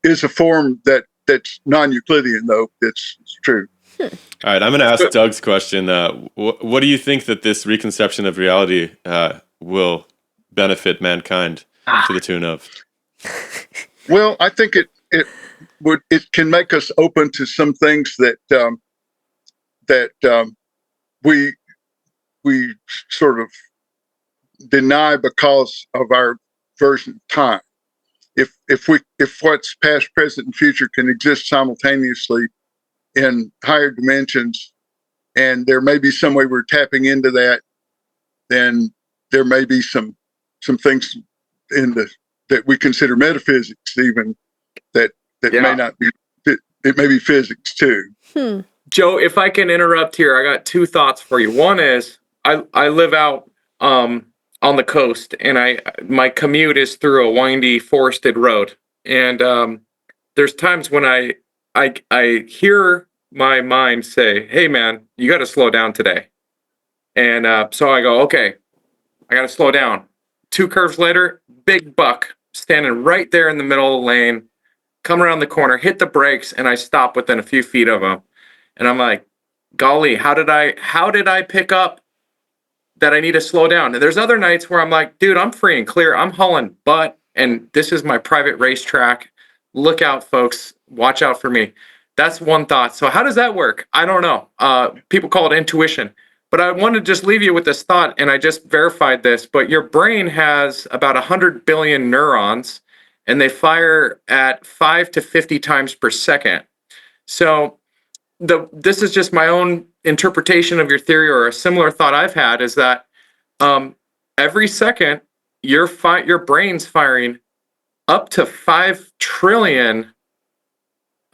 is a form that's non-Euclidean, though. It's true. All right, I'm going to ask Doug's question. What do you think that this reconception of reality will benefit mankind to the tune of? Well, I think it can make us open to some things that we sort of deny because of our version of time. If what's past, present, and future can exist simultaneously in higher dimensions, and there may be some way we're tapping into that, then there may be some things that we consider metaphysics, even that may not be. It may be physics too. Joe, if I can interrupt here, I got two thoughts for you. One is I live out on the coast, and my commute is through a windy forested road, and there's times when I hear my mind say, "Hey man, you got to slow down today," and so I go, "Okay, I got to slow down." 2 curves later, big buck standing right there in the middle of the lane, come around the corner, hit the brakes, and I stop within a few feet of him. And I'm like, golly, how did I pick up that I need to slow down? And there's other nights where I'm like, dude, I'm free and clear. I'm hauling butt, and this is my private racetrack. Look out, folks. Watch out for me. That's one thought. So how does that work? I don't know. People call it intuition. But I want to just leave you with this thought, and I just verified this, but your brain has about 100 billion neurons, and they fire at 5 to 50 times per second. So this is just my own interpretation of your theory, or a similar thought I've had, is that every second, your brain's firing up to 5 trillion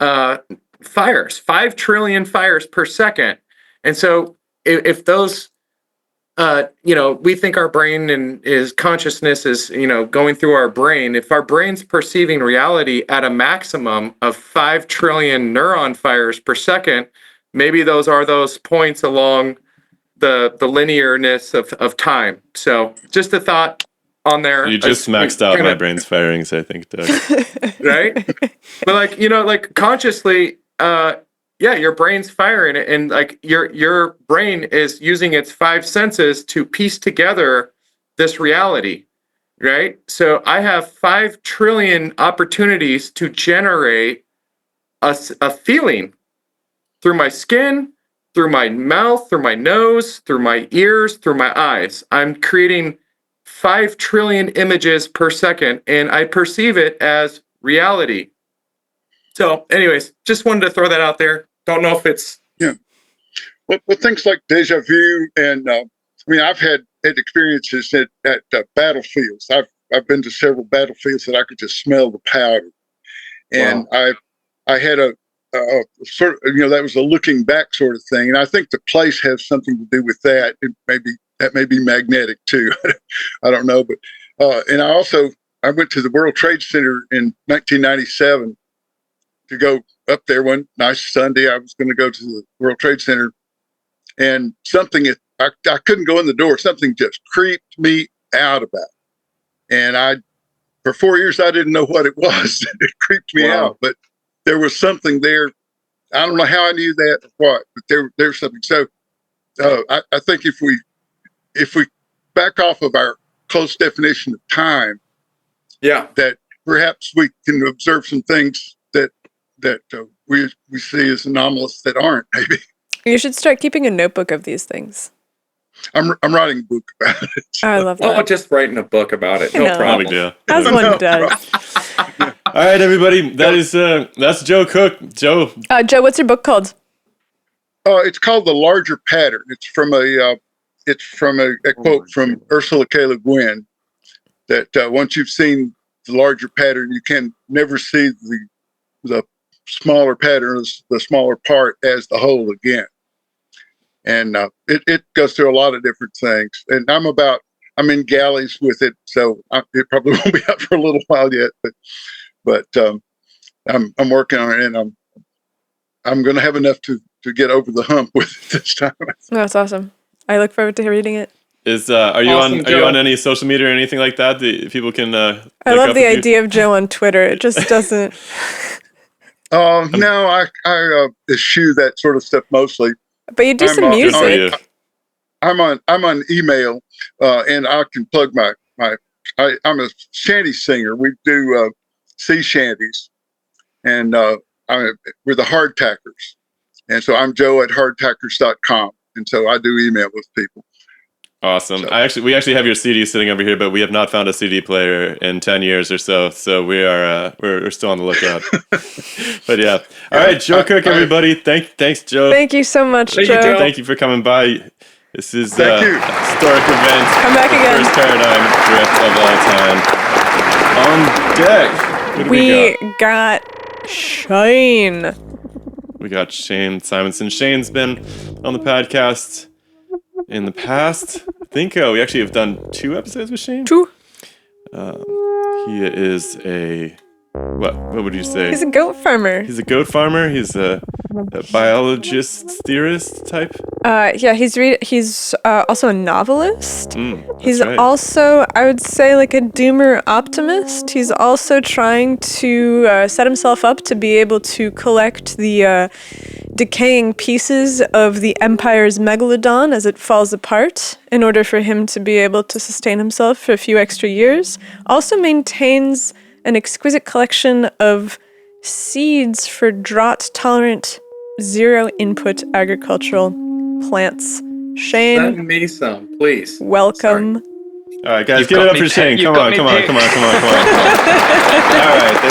fires, 5 trillion fires per second. And so if those, we think our brain is consciousness is, going through our brain. If our brain's perceiving reality at a maximum of 5 trillion neuron fires per second, maybe those are those points along the linearness of time. So just a thought on there. You just maxed out my brain's firings, I think, Doug. Right? But like consciously, your brain's firing, and like your brain is using its 5 senses to piece together this reality, right? So I have 5 trillion opportunities to generate a feeling through my skin, through my mouth, through my nose, through my ears, through my eyes. I'm creating 5 trillion images per second, and I perceive it as reality. So anyways, just wanted to throw that out there. Don't know if it's... Yeah. Well, things like deja vu, and I've had experiences at battlefields. I've been to several battlefields that I could just smell the powder. And wow. I had a sort of, that was a looking back sort of thing. And I think the place has something to do with that. That may be magnetic too. I don't know. But and I went to the World Trade Center in 1997 to go up there one nice Sunday. I was going to go to the World Trade Center, and I couldn't go in the door. Something just creeped me out about it. And for 4 years, I didn't know what it was. It creeped me out, but there was something there. I don't know how I knew that or what, but there's something. So I think if we back off of our close definition of time, that perhaps we can observe some things that we see as anomalous that aren't, maybe. You should start keeping a notebook of these things. I'm writing a book about it. Oh, I love that. Oh, just writing a book about it. No problem. As one does. All right, everybody. That's Joe Cook. Joe, what's your book called? It's called The Larger Pattern. It's from a quote from Ursula K. Le Guin, that once you've seen the larger pattern, you can never see the smaller pattern, the smaller part, as the whole again. And it goes through a lot of different things. And I'm in galleys with it, so it probably won't be out for a little while yet. But I'm working on it, and I'm going to have enough to get over the hump with it this time. That's awesome. I look forward to reading it. Are you on any social media or anything like that people can? I love the idea of Joe on Twitter. It just doesn't. No, I eschew that sort of stuff mostly. But you do some music. I'm on email, and I can plug I'm a shanty singer. We do sea shanties, and we're the Hardtackers, and so I'm Joe at hardtackers.com, and so I do email with people. Awesome. So, we actually have your CD sitting over here, but we have not found a CD player in 10 years or so. So we're still on the lookout. But yeah. All right, Joe Cook, everybody. Thanks, Joe. Thank you so much, Joe. Thank you for coming by. This is Thank you. Historic event. Come back again. First paradigm drift of all time. On deck. What do we got Shane. We got Shane Simonsen. Shane's been on the podcast in the past. I think we actually have done 2 episodes with Shane. 2. He is what would you say? He's a goat farmer. He's a goat farmer. He's a biologist, theorist type. Yeah, he's also a novelist. He's right. also, I would say, like a doomer optimist. He's also trying to set himself up to be able to collect the decaying pieces of the Empire's megalodon as it falls apart in order for him to be able to sustain himself for a few extra years. Also maintains an exquisite collection of seeds for drought-tolerant, zero-input agricultural plants. Shane, Send me some, please. welcome. All right, guys, give it up for Shane. Come on. All right, there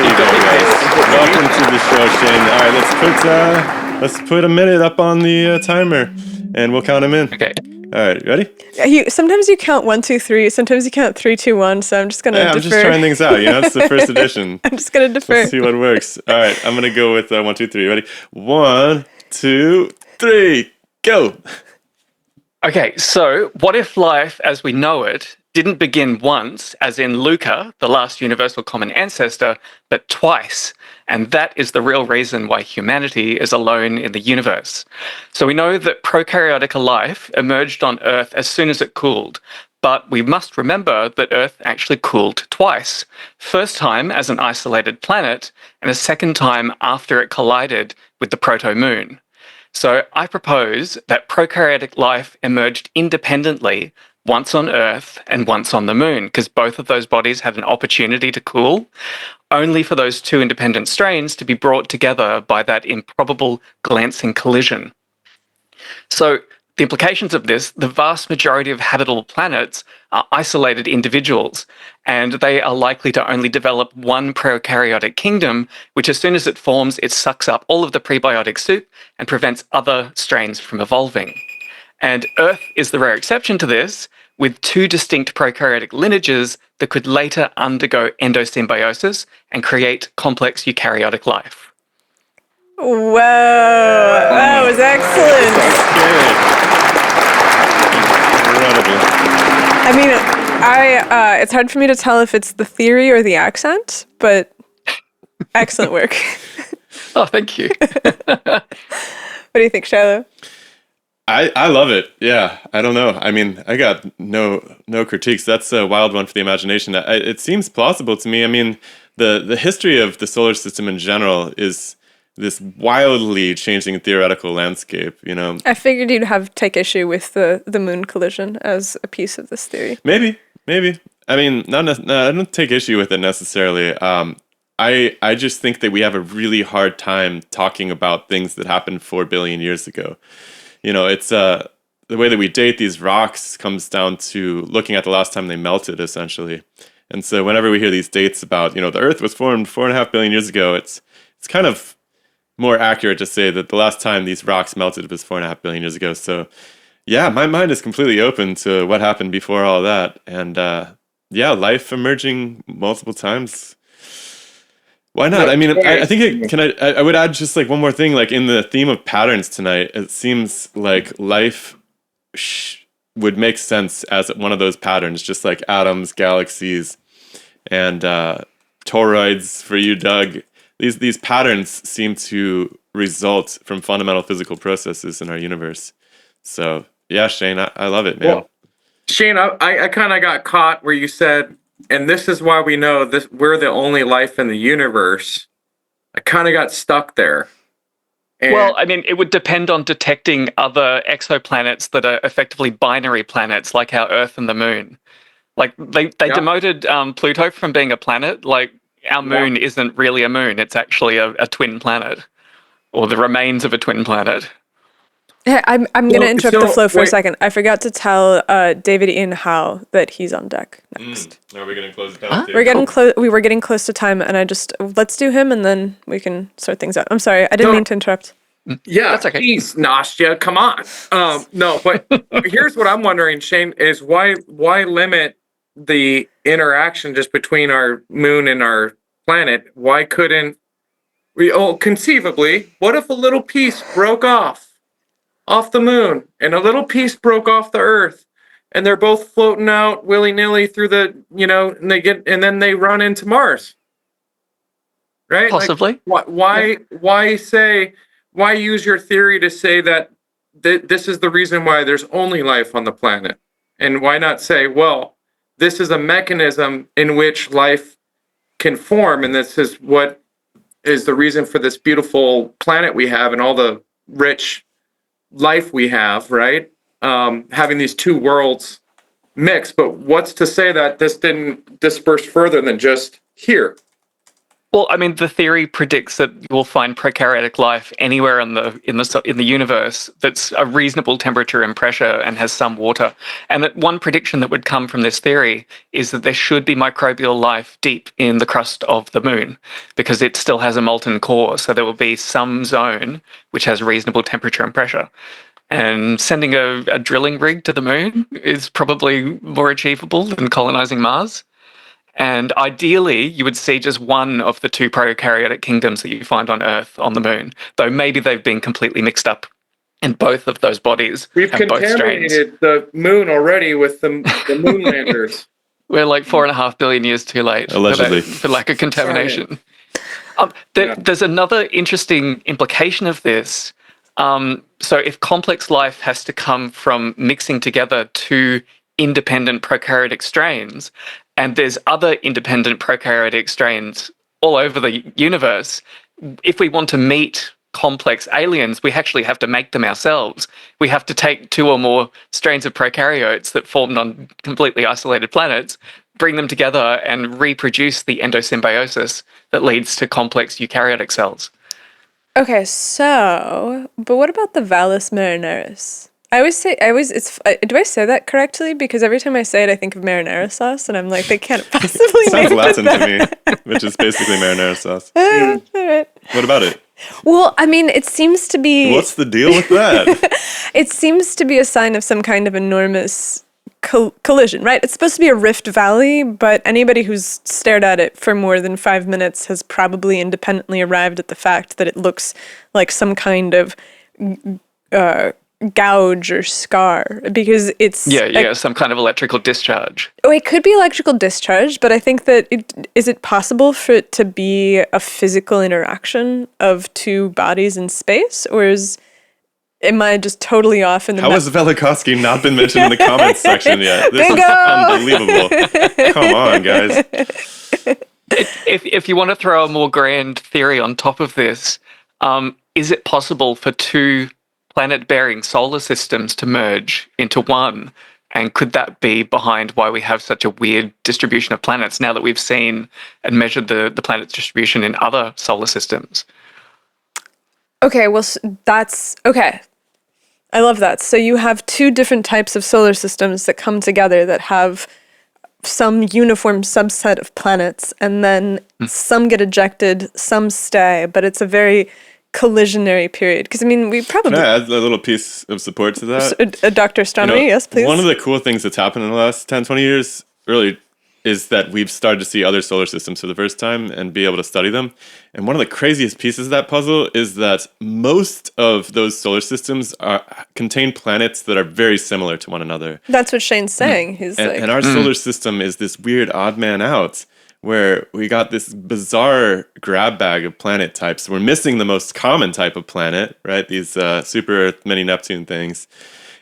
you go, guys. Welcome to the show, Shane. All right, let's put a minute up on the timer, and we'll count him in. Okay. All right, ready? Sometimes you count 1, 2, 3. Sometimes you count 3, 2, 1. So I'm just gonna defer. I'm just trying things out. It's the first edition. I'm just gonna defer. Let's see what works. All right, I'm gonna go with 1, 2, 3. Ready? 1, 2, 3, go. Okay, so what if life as we know it didn't begin once, as in Luca, the last universal common ancestor, but twice? And that is the real reason why humanity is alone in the universe. So we know that prokaryotic life emerged on Earth as soon as it cooled, but we must remember that Earth actually cooled twice. First time as an isolated planet, and a second time after it collided with the proto-moon. So I propose that prokaryotic life emerged independently, once on Earth and once on the Moon, because both of those bodies had an opportunity to cool, only for those two independent strains to be brought together by that improbable glancing collision. So the implications of this, the vast majority of habitable planets are isolated individuals, and they are likely to only develop one prokaryotic kingdom, which as soon as it forms, it sucks up all of the prebiotic soup and prevents other strains from evolving. And Earth is the rare exception to this, with two distinct prokaryotic lineages that could later undergo endosymbiosis and create complex eukaryotic life. Whoa, that was excellent. I mean, it's hard for me to tell if it's the theory or the accent, but excellent work. Oh, thank you. What do you think, Shilo? I love it. Yeah, I don't know. I mean, I got no critiques. That's a wild one for the imagination. It seems plausible to me. I mean, the history of the solar system in general is this wildly changing theoretical landscape, I figured you'd take issue with the moon collision as a piece of this theory. Maybe. I mean, I don't take issue with it necessarily. I just think that we have a really hard time talking about things that happened 4 billion years ago. It's the way that we date these rocks comes down to looking at the last time they melted, essentially. And so whenever we hear these dates about, the Earth was formed 4.5 billion years ago, it's kind of more accurate to say that the last time these rocks melted was 4.5 billion years ago. So, yeah, my mind is completely open to what happened before all that. And, life emerging multiple times. Why not? I mean, I think I would add just like one more thing, like in the theme of patterns tonight, it seems like life would make sense as one of those patterns, just like atoms, galaxies, and toroids for you, Doug. These patterns seem to result from fundamental physical processes in our universe. So yeah, Shane, I love it, man. Well, Shane, I kind of got caught where you said, and this is why we know this, we're the only life in the universe. I kind of got stuck there. Well, I mean, it would depend on detecting other exoplanets that are effectively binary planets, like our Earth and the Moon. Like they demoted Pluto from being a planet. Like our Moon isn't really a moon; it's actually a twin planet, or the remains of a twin planet. Hey, I'm going to interrupt the flow for a second. I forgot to tell David Ian Howe that he's on deck next. Are we going to close it down? We're getting close. We were getting close to time, and let's do him, and then we can sort things out. I'm sorry, I didn't mean to interrupt. Yeah, that's okay. Geez, Nastia, come on. No, but here's what I'm wondering, Shane, is why limit the interaction just between our moon and our planet? Why couldn't we? Oh, conceivably, what if a little piece broke off the moon and a little piece broke off the Earth, and they're both floating out willy-nilly through the, and then they run into Mars, right? Possibly. Like, why use your theory to say that this is the reason why there's only life on the planet? And why not say, well, this is a mechanism in which life can form, and this is what is the reason for this beautiful planet we have and all the rich life we have, right? Having these two worlds mix, but what's to say that this didn't disperse further than just here? Well, I mean, the theory predicts that you will find prokaryotic life anywhere in the universe that's a reasonable temperature and pressure and has some water. And that one prediction that would come from this theory is that there should be microbial life deep in the crust of the moon because it still has a molten core. So there will be some zone which has reasonable temperature and pressure. And sending a drilling rig to the moon is probably more achievable than colonizing Mars. And ideally, you would see just one of the two prokaryotic kingdoms that you find on Earth on the moon, though maybe they've been completely mixed up in both of those bodies. We've have both strains. contaminated the moon already with the moon landers. We're like 4.5 billion years too late. Allegedly. For lack of contamination. There's another interesting implication of this. So if complex life has to come from mixing together two independent prokaryotic strains, and there's other independent prokaryotic strains all over the universe, if we want to meet complex aliens, we actually have to make them ourselves. We have to take two or more strains of prokaryotes that formed on completely isolated planets, bring them together and reproduce the endosymbiosis that leads to complex eukaryotic cells. Okay, so, but what about the Vallis marinaris? Do I say that correctly? Because every time I say it, I think of marinara sauce, and I'm like, they can't possibly Sounds make Latin to me, which is basically marinara sauce. All right. What about it? Well, I mean, it seems to be... What's the deal with that? It seems to be a sign of some kind of enormous collision, right? It's supposed to be a rift valley, but anybody who's stared at it for more than 5 minutes has probably independently arrived at the fact that it looks like some kind of gouge or scar, because it's some kind of electrical discharge. Oh, it could be electrical discharge, but I think that is it possible for it to be a physical interaction of two bodies in space, or am I just totally off in the... How has Velikovsky not been mentioned in the comments section yet? This Bingo! is unbelievable. Come on, guys. If you want to throw a more grand theory on top of this, is it possible for two planet-bearing solar systems to merge into one? And could that be behind why we have such a weird distribution of planets now that we've seen and measured the planet's distribution in other solar systems? Okay, well, that's... Okay. I love that. So you have two different types of solar systems that come together that have some uniform subset of planets, and then some get ejected, some stay, but it's a very collisionary period. Because, I mean, we probably... Can I add a little piece of support to that? Dr. Astronomy, yes, please. One of the cool things that's happened in the last 10, 20 years, really, is that we've started to see other solar systems for the first time and be able to study them. And one of the craziest pieces of that puzzle is that most of those solar systems contain planets that are very similar to one another. That's what Shane's saying. He's and our solar system is this weird odd man out, where we got this bizarre grab bag of planet types. We're missing the most common type of planet, right? These super Earth, mini Neptune things.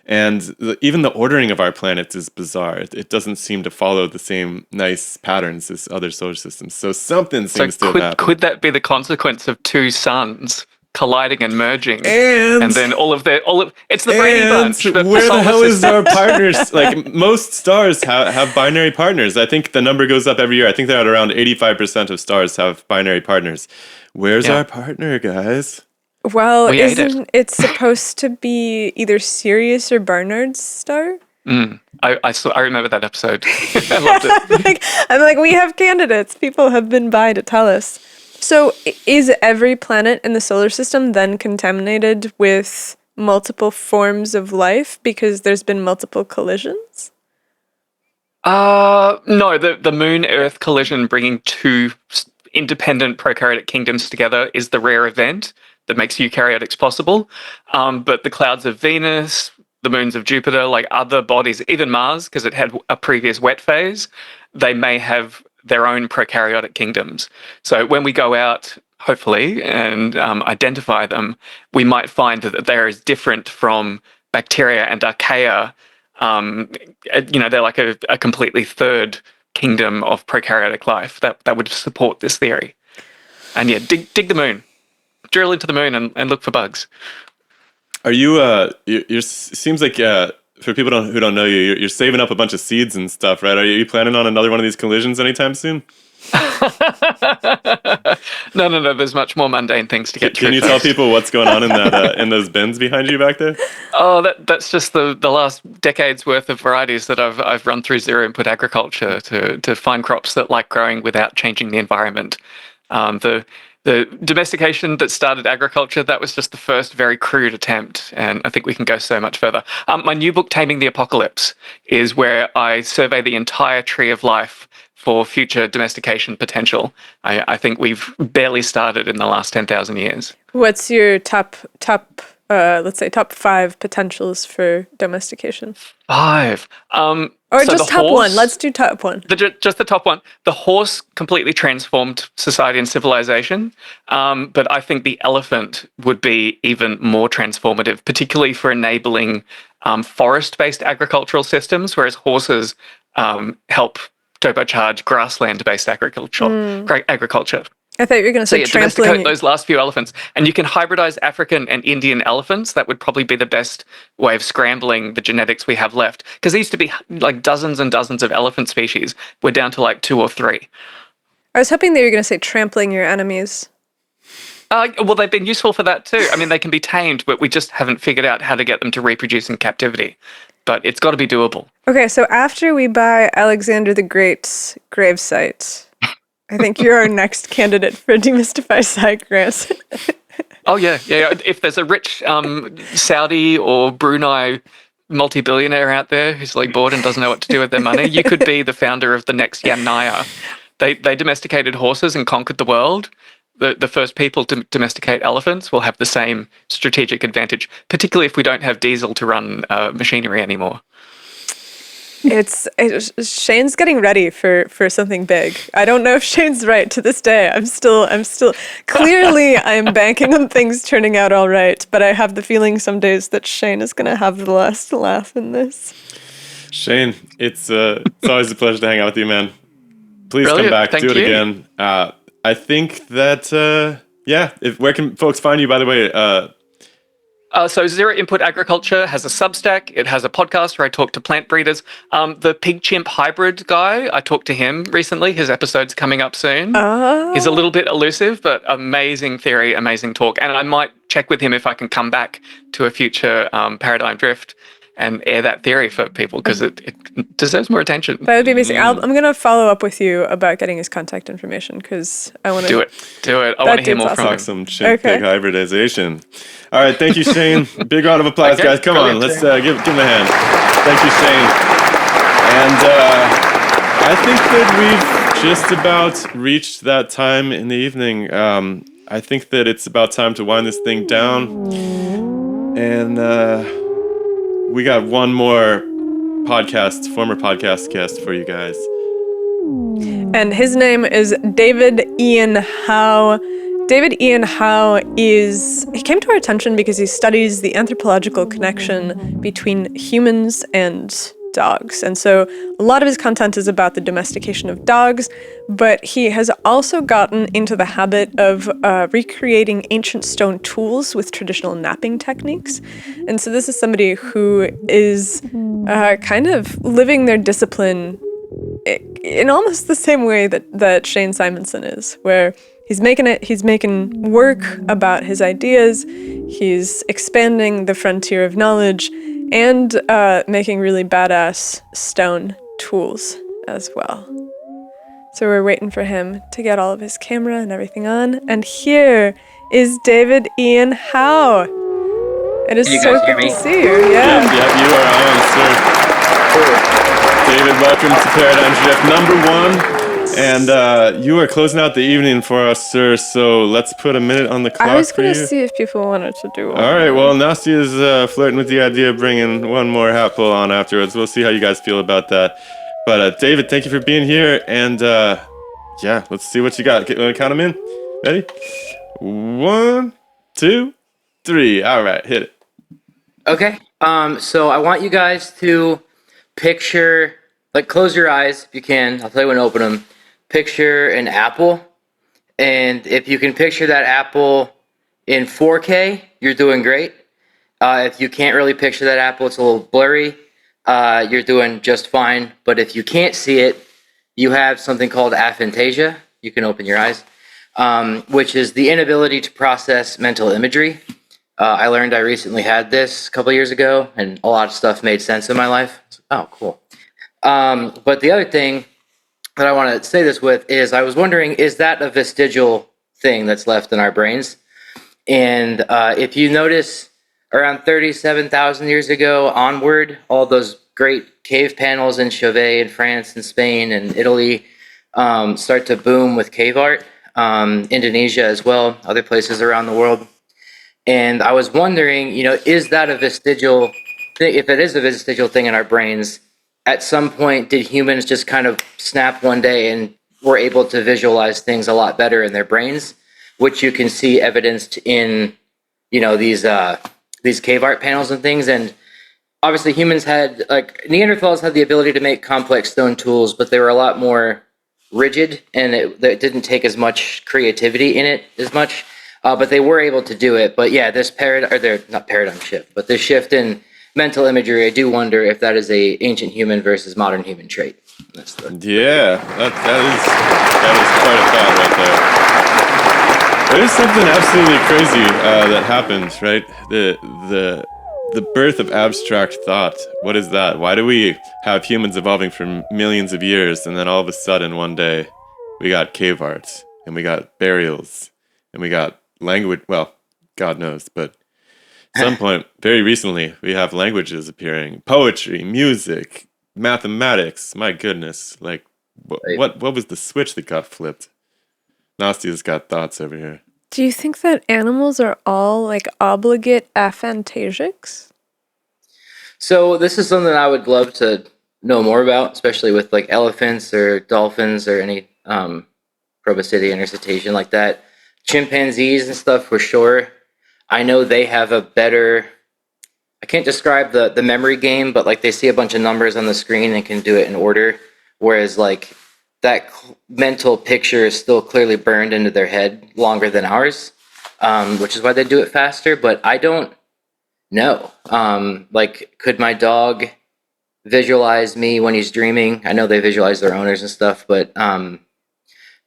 And even the ordering of our planets is bizarre. It doesn't seem to follow the same nice patterns as other solar systems. So something seems to have happened. Could that be the consequence of two suns colliding and merging? And then it's the Brady Bunch. Where the hell is our partners? Like, most stars have binary partners. I think the number goes up every year. I think they're at around 85% of stars have binary partners. Where's our partner, guys? Well, isn't it supposed to be either Sirius or Barnard's star? I remember that episode. I loved it. I'm like, we have candidates. People have been by to tell us. So is every planet in the solar system then contaminated with multiple forms of life because there's been multiple collisions? No, the Moon-Earth collision bringing two independent prokaryotic kingdoms together is the rare event that makes eukaryotics possible. But the clouds of Venus, the moons of Jupiter, like other bodies, even Mars, because it had a previous wet phase, they may have their own prokaryotic kingdoms. So when we go out hopefully, and identify them, we might find that they're as different from bacteria and archaea. They're like a completely third kingdom of prokaryotic life that would support this theory. And yeah, dig the moon, drill into the moon and look for bugs. Are you? Seems like for people who don't know you, you're saving up a bunch of seeds and stuff, right? Are you planning on another one of these collisions anytime soon? No. There's much more mundane things to get through. Can you tell people what's going on in that in those bins behind you back there? Oh, that's just the last decade's worth of varieties that I've run through zero input agriculture to find crops that like growing without changing the environment. The domestication that started agriculture, that was just the first very crude attempt, and I think we can go so much further. My new book, Taming the Apocalypse, is where I survey the entire tree of life for future domestication potential. I think we've barely started in the last 10,000 years. What's your top 5 potentials for domestication? 5. Or so just top horse, 1. Let's do top 1. Just the top one. The horse completely transformed society and civilization. But I think the elephant would be even more transformative, particularly for enabling forest-based agricultural systems, whereas horses help turbocharge grassland-based agriculture. I thought you were going to say trampling. Domesticate those last few elephants. And you can hybridize African and Indian elephants. That would probably be the best way of scrambling the genetics we have left. Because there used to be like dozens and dozens of elephant species. We're down to like 2 or 3. I was hoping that you were going to say trampling your enemies. Well, they've been useful for that too. I mean, they can be tamed, but we just haven't figured out how to get them to reproduce in captivity. But it's got to be doable. Okay, so after we buy Alexander the Great's gravesite, I think you're our next candidate for DemystifySci grants. Oh, yeah. If there's a rich Saudi or Brunei multi-billionaire out there who's like bored and doesn't know what to do with their money, you could be the founder of the next Yamnaya. They domesticated horses and conquered the world. The first people to domesticate elephants will have the same strategic advantage, particularly if we don't have diesel to run machinery anymore. Shane's getting ready for something big. I don't know if Shane's right to this day. I'm still clearly I'm banking on things turning out all right, but I have the feeling some days that Shane is going to have the last laugh in this. Shane, it's always a pleasure to hang out with you, man. Please Brilliant. Come back, Thank do it you. again. I think that where can folks find you, by the way? So Zero Input Agriculture has a Substack. It has a podcast where I talk to plant breeders. The pig-chimp hybrid guy, I talked to him recently. His episode's coming up soon. He's a little bit elusive, but amazing theory, amazing talk. And I might check with him if I can come back to a future Paradigm Drift and air that theory for people, because it deserves more attention. That would be amazing. I'm going to follow up with you about getting his contact information, because I want to... Do it. I want to hear more from him. Talk some chimp-pig hybridization. All right, thank you, Shane. Big round of applause, guys. Come on, let's give him a hand. Thank you, Shane. And I think that we've just about reached that time in the evening. I think that it's about time to wind this thing down. And we got one more former podcast guest for you guys. And his name is David Ian Howe. David Ian Howe he came to our attention because he studies the anthropological connection between humans and dogs. And so a lot of his content is about the domestication of dogs, but he has also gotten into the habit of recreating ancient stone tools with traditional knapping techniques. And so this is somebody who is kind of living their discipline in almost the same way that Shane Simonsen is, where he's making work about his ideas, he's expanding the frontier of knowledge, and making really badass stone tools as well. So we're waiting for him to get all of his camera and everything on. And here is David Ian Howe. It is so good to see you. Yeah, you are on, sir. David, welcome to Paradigm Drift number 1. And you are closing out the evening for us, sir, so let's put a minute on the clock. I was going to see if people wanted to do one. All right, well, Nastya's flirting with the idea of bringing one more hat pull on afterwards. We'll see how you guys feel about that. But David, thank you for being here, and let's see what you got. Want to count them in? Ready? 1, 2, 3. All right, hit it. Okay. So I want you guys to picture, like, close your eyes if you can. I'll tell you when to open them. Picture an apple. And if you can picture that apple in 4K, you're doing great. If you can't really picture that apple, it's a little blurry, you're doing just fine. But if you can't see it, you have something called aphantasia. You can open your eyes, which is the inability to process mental imagery. I learned I recently had this a couple years ago, and a lot of stuff made sense in my life. Oh, cool. But the other thing that I want to say this with is I was wondering, is that a vestigial thing that's left in our brains? And if you notice, around 37,000 years ago onward, all those great cave panels in Chauvet in France and Spain and Italy start to boom with cave art. Indonesia as well, other places around the world. And I was wondering, is that a vestigial thing? If it is a vestigial thing in our brains, at some point, did humans just kind of snap one day and were able to visualize things a lot better in their brains, which you can see evidenced in, these cave art panels and things. And obviously humans had, like, Neanderthals had the ability to make complex stone tools, but they were a lot more rigid, and it didn't take as much creativity in it as much. But they were able to do it. But yeah, this not paradigm shift, but this shift in mental imagery, I do wonder if that is a ancient human versus modern human trait. That's the that is quite a thought right there. There's something absolutely crazy that happens, right? The birth of abstract thought. What is that? Why do we have humans evolving for millions of years, and then all of a sudden one day we got cave art, and we got burials, and we got language? Well, God knows, but at some point, very recently, we have languages appearing, poetry, music, mathematics. My goodness, like what was the switch that got flipped? Nastia's got thoughts over here. Do you think that animals are all like obligate aphantasics? So this is something I would love to know more about, especially with like elephants or dolphins or any proboscidean or cetacean like that. Chimpanzees and stuff for sure. I know they have a better, I can't describe the memory game, but like they see a bunch of numbers on the screen and can do it in order. Whereas like that mental picture is still clearly burned into their head longer than ours, which is why they do it faster. But I don't know. Like, could my dog visualize me when he's dreaming? I know they visualize their owners and stuff, but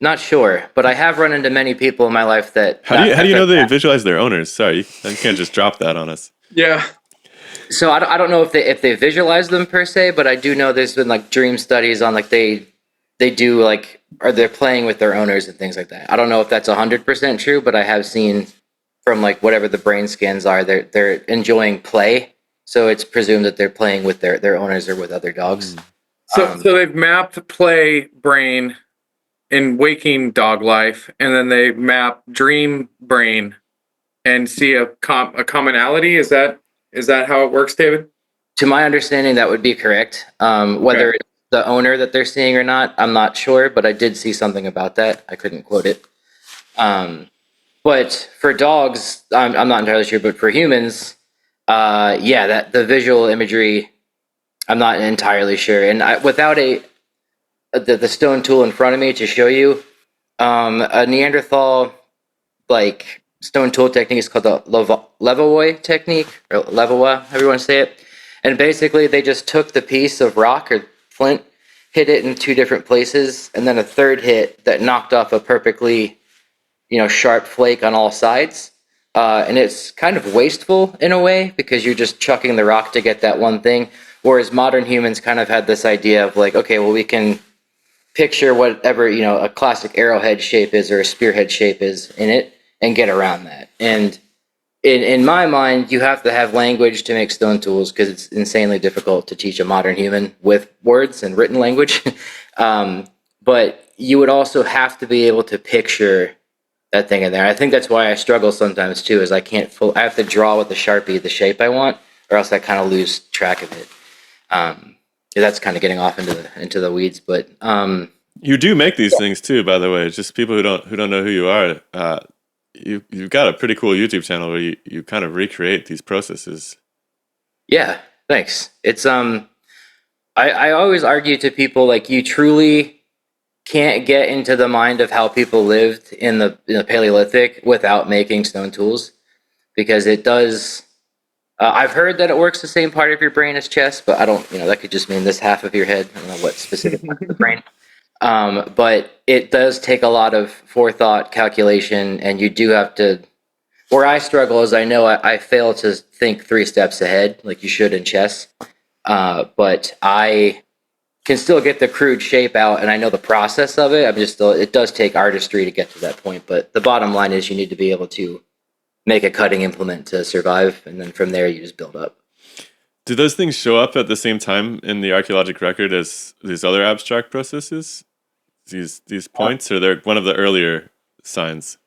not sure. But I have run into many people in my life that... How do you know they visualize their owners? Sorry, you can't just drop that on us. Yeah. So I don't know if they visualize them per se, but I do know there's been like dream studies on like they do like, or they're playing with their owners and things like that. I don't know if that's 100% true, but I have seen from like whatever the brain scans are, they're enjoying play. So it's presumed that they're playing with their owners or with other dogs. So they've mapped play brain in waking dog life, and then they map dream brain and see a commonality. Is that how it works, David? To my understanding, that would be correct. Whether it's the owner that they're seeing or not, I'm not sure, but I did see something about that. I couldn't quote it. But for dogs, I'm not entirely sure, but for humans, that the visual imagery, I'm not entirely sure. And without the stone tool in front of me to show you, a Neanderthal like stone tool technique is called the Levallois technique, or Levallois, however you want to say it. And basically, they just took the piece of rock or flint, hit it in two different places, and then a third hit that knocked off a perfectly, sharp flake on all sides. And it's kind of wasteful in a way because you're just chucking the rock to get that one thing. Whereas modern humans kind of had this idea of like, okay, well, we can picture whatever, a classic arrowhead shape is or a spearhead shape is in it and get around that. And in my mind, you have to have language to make stone tools because it's insanely difficult to teach a modern human with words and written language. But you would also have to be able to picture that thing in there. I think that's why I struggle sometimes too, is I have to draw with the Sharpie the shape I want, or else I kind of lose track of it. That's kind of getting off into the weeds, but You do make these things too, by the way. Just people who don't know who you are. You've got a pretty cool YouTube channel where you kind of recreate these processes. Yeah, thanks. It's I always argue to people, like, you truly can't get into the mind of how people lived in the Paleolithic without making stone tools, because it does. I've heard that it works the same part of your brain as chess, but I don't. That could just mean this half of your head. I don't know what specific part of the brain. But it does take a lot of forethought, calculation, and you do have to. Where I struggle is I know I fail to think 3 steps ahead, like you should in chess. But I can still get the crude shape out, and I know the process of it. It does take artistry to get to that point. But the bottom line is you need to be able to make a cutting implement to survive, and then from there you just build up. Do those things show up at the same time in the archaeological record as these other abstract processes? These points, or they're one of the earlier signs?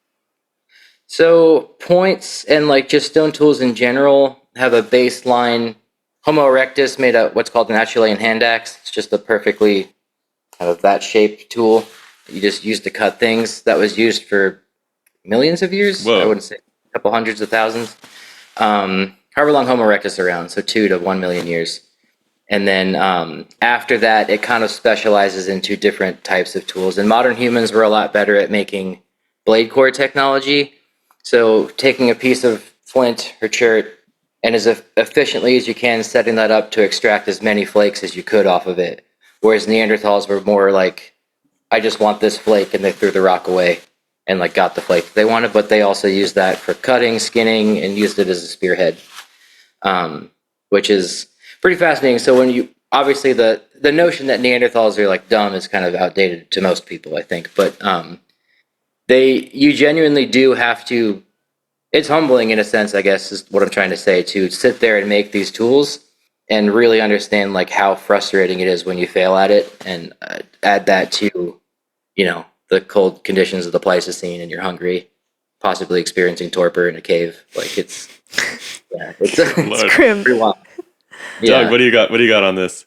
So points and like just stone tools in general have a baseline. Homo erectus made a what's called an Acheulean hand axe. It's just a perfectly kind of that shaped tool that you just use to cut things. That was used for millions of years. Whoa. I wouldn't say a couple hundreds of thousands. However long Homo erectus around, so 2 to 1 million years. And then after that, it kind of specializes into different types of tools. And modern humans were a lot better at making blade core technology. So taking a piece of flint or chert and as efficiently as you can, setting that up to extract as many flakes as you could off of it. Whereas Neanderthals were more like, I just want this flake, and they threw the rock away and like got the flake that they wanted, but they also used that for cutting, skinning, and used it as a spearhead, which is pretty fascinating. So when you, obviously the notion that Neanderthals are like dumb is kind of outdated to most people, I think, but you genuinely do have to, it's humbling in a sense, I guess is what I'm trying to say, to sit there and make these tools and really understand like how frustrating it is when you fail at it, and add that to, the cold conditions of the Pleistocene and you're hungry, possibly experiencing torpor in a cave. Like it's grim. Pretty wild. Doug, what do you got on this?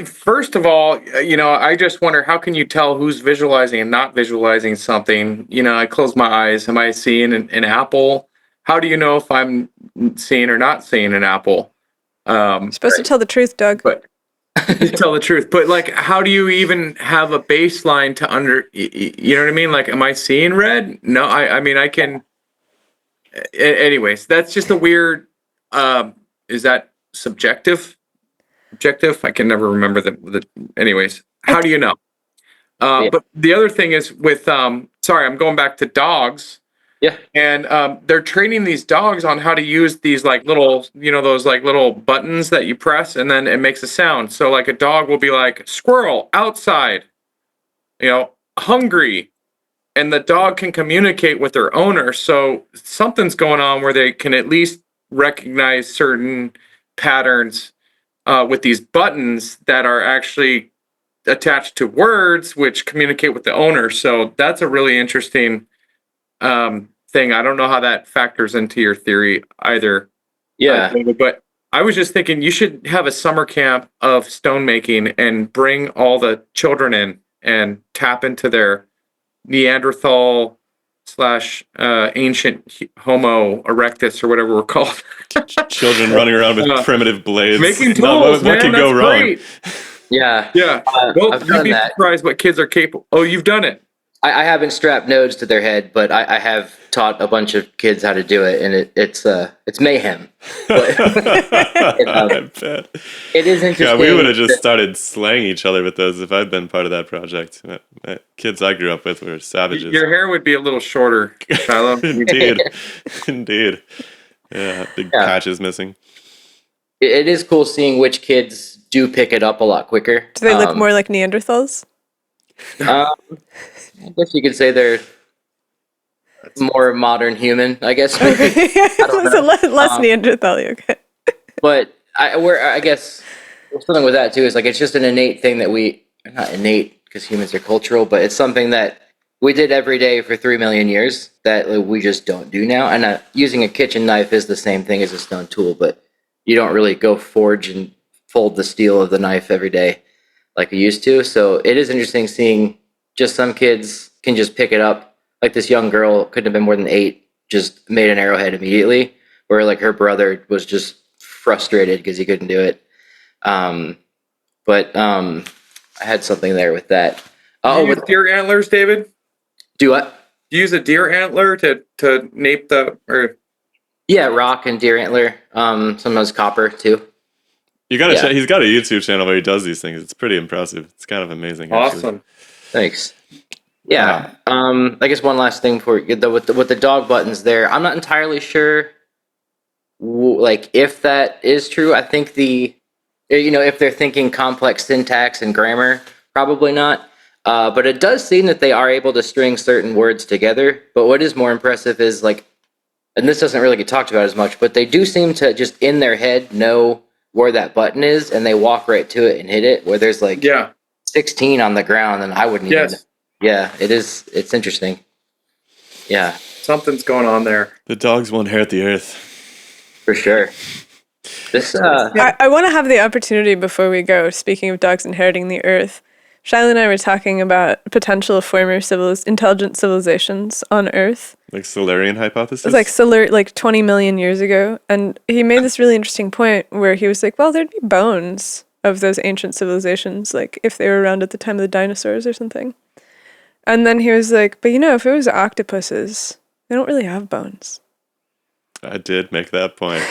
First of all, I just wonder, how can you tell who's visualizing and not visualizing something? I close my eyes. Am I seeing an apple? How do you know if I'm seeing or not seeing an apple? You're supposed to tell the truth, Doug. But tell the truth. But like, how do you even have a baseline to you know what I mean? Like, am I seeing red? No, I mean, I can. Anyways, that's just a weird. Is that subjective? Objective? I can never remember the. Anyways, how do you know? But the other thing is with sorry, I'm going back to dogs. Yeah. And they're training these dogs on how to use these like little, those like little buttons that you press and then it makes a sound. So like a dog will be like, squirrel, outside, hungry. And the dog can communicate with their owner. So something's going on where they can at least recognize certain patterns with these buttons that are actually attached to words which communicate with the owner. So that's a really interesting thing. I don't know how that factors into your theory either. Yeah. But I was just thinking you should have a summer camp of stone making and bring all the children in and tap into their Neanderthal / ancient Homo erectus or whatever we're called. Children running around with primitive blades. Making tools, what can go wrong? Yeah. Yeah. I've you'd done be that. surprised what kids are capable. Oh, you've done it. I haven't strapped nodes to their head, but I have taught a bunch of kids how to do it, and it's mayhem. But, I bet. It is interesting. Yeah, we would have just started slaying each other with those if I'd been part of that project. Kids I grew up with were savages. Your hair would be a little shorter, Shilo. Indeed. Yeah, big patches missing. It is cool seeing which kids do pick it up a lot quicker. Do they look more like Neanderthals? I guess you could say they're more modern human, I guess. Okay. less Neanderthal, okay. But I guess something with that too is like it's just an innate thing that not innate because humans are cultural, but it's something that we did every day for 3 million years that we just don't do now. And using a kitchen knife is the same thing as a stone tool, but you don't really go forge and fold the steel of the knife every day like we used to. So it is interesting seeing just some kids can just pick it up. Like this young girl couldn't have been more than 8, just made an arrowhead immediately, where like her brother was just frustrated because he couldn't do it. But I had something there with that. Do you use deer antlers, David? Do what? Do you use a deer antler to nape the or? Yeah, rock and deer antler. Sometimes copper too. You gotta check. He's got a YouTube channel where he does these things. It's pretty impressive. It's kind of amazing. Awesome. Actually. Thanks. Yeah. I guess one last thing for with the dog buttons there. I'm not entirely sure, like if that is true. I think if they're thinking complex syntax and grammar, probably not. But it does seem that they are able to string certain words together. But what is more impressive is like, and this doesn't really get talked about as much, but they do seem to just in their head know where that button is, and they walk right to it and hit it. Where there's like 16 on the ground, and I wouldn't even. Yeah, it is. It's interesting. Yeah, something's going on there. The dogs will inherit the earth for sure. This. I want to have the opportunity before we go. Speaking of dogs inheriting the earth, Shilo and I were talking about potential former intelligent civilizations on Earth. Like Solarian hypothesis? It was like 20 million years ago. And he made this really interesting point where he was like, well, there'd be bones of those ancient civilizations, like if they were around at the time of the dinosaurs or something. And then he was like, but if it was octopuses, they don't really have bones. I did make that point.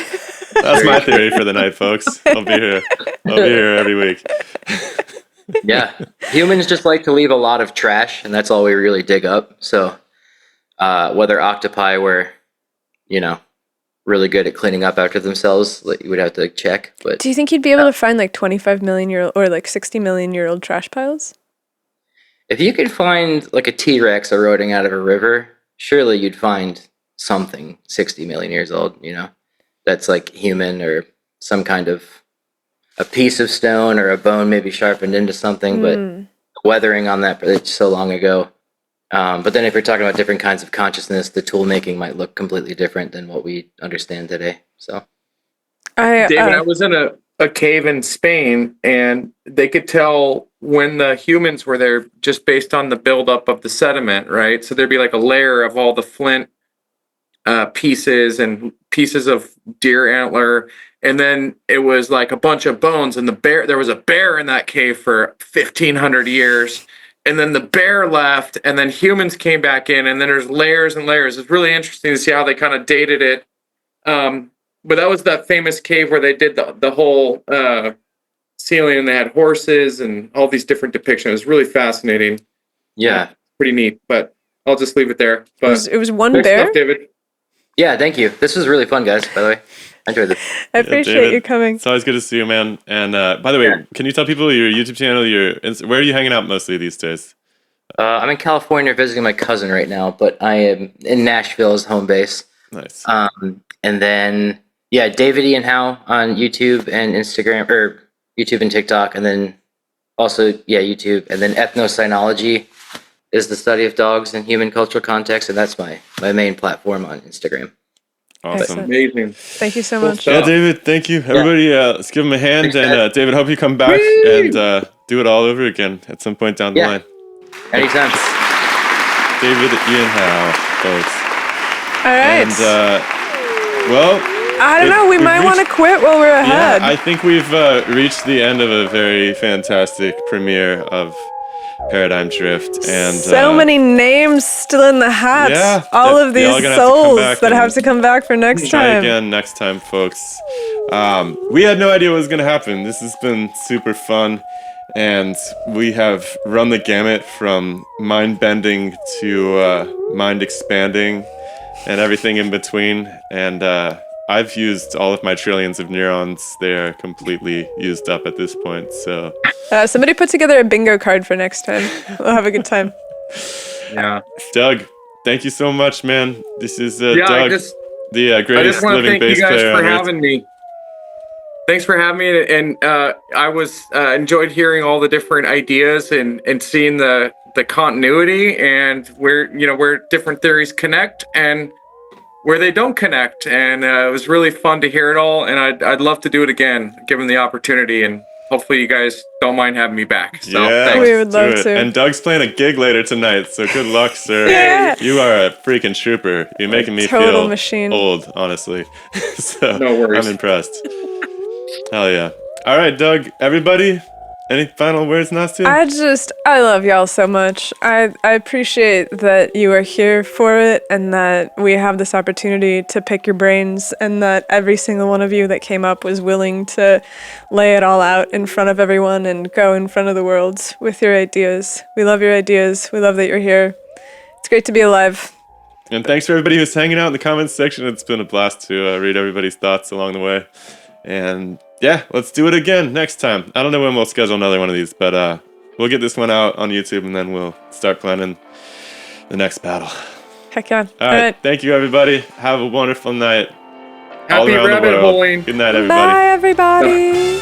That's my theory for the night, folks. I'll be here every week. Yeah, humans just like to leave a lot of trash, and that's all we really dig up. So whether octopi were, really good at cleaning up after themselves, you would have to check. But do you think you'd be able to find like 25 million year old or like 60 million year old trash piles? If you could find like a T-Rex eroding out of a river, surely you'd find something 60 million years old, that's like human or some kind of a piece of stone or a bone maybe sharpened into something, but weathering on that, it's so long ago. But then if you're talking about different kinds of consciousness, the tool making might look completely different than what we understand today. So, David, I was in a cave in Spain, and they could tell when the humans were there just based on the buildup of the sediment, right? So there'd be like a layer of all the flint pieces and pieces of deer antler, and then it was like a bunch of bones, and there was a bear in that cave for 1,500 years, and then the bear left, and then humans came back in, and then there's layers and layers. It's really interesting to see how they kind of dated it. But that was that famous cave where they did the whole ceiling, and they had horses and all these different depictions. It was really fascinating. Yeah. Pretty neat, but I'll just leave it there. But it was one bear? Stuff, David. Yeah, thank you. This was really fun, guys, by the way. I enjoyed this. I appreciate you coming. It's always good to see you, man. And by the way, can you tell people your YouTube channel, where are you hanging out mostly these days? I'm in California visiting my cousin right now, but I am in Nashville as home base. Nice. And then, David E. and Howe on YouTube and Instagram, or YouTube and TikTok, and then also, YouTube. And then Ethnocynology is the study of dogs in human cultural context, and that's my main platform on Instagram. Awesome. Amazing. Thank you so much. Yeah, David, thank you. Everybody, let's give him a hand. And David, hope you come back and do it all over again at some point down the line. Anytime. David Ian Howe, folks. All right. And, I don't know. We might want to quit while we're ahead. Yeah, I think we've reached the end of a very fantastic premiere of Paradigm Drift, and so many names still in the hat. Yeah, all of these souls that have to come back for next try time. Again next time, folks. We had no idea what was going to happen. This has been super fun, and we have run the gamut from mind bending to mind expanding, and everything in between. And I've used all of my trillions of neurons. They are completely used up at this point. So somebody put together a bingo card for next time. We'll have a good time. Yeah. Doug, thank you so much, man. This is Doug, the greatest living bass player. I just want to thank you guys for on Earth. having me. Thanks for having me, and I was enjoyed hearing all the different ideas and seeing the continuity and where different theories connect and where they don't connect, and it was really fun to hear it all, and I'd love to do it again, given the opportunity, and hopefully you guys don't mind having me back. So Yeah, thanks. We would love to. And Doug's playing a gig later tonight, so good luck, sir. Yeah. You are a freaking trooper. You're making me Total feel machine. old, honestly. So No worries. I'm impressed. Hell yeah. All right, Doug, everybody, any final words, Nastia? I love y'all so much. I appreciate that you are here for it and that we have this opportunity to pick your brains and that every single one of you that came up was willing to lay it all out in front of everyone and go in front of the world with your ideas. We love your ideas. We love that you're here. It's great to be alive. And thanks for everybody who's hanging out in the comments section. It's been a blast to read everybody's thoughts along the way. And yeah, let's do it again next time. I don't know when we'll schedule another one of these, but we'll get this one out on YouTube and then we'll start planning the next battle. Heck yeah. All right. Thank you, everybody. Have a wonderful night. Happy rabbit holing. Good night, everybody. Bye, everybody.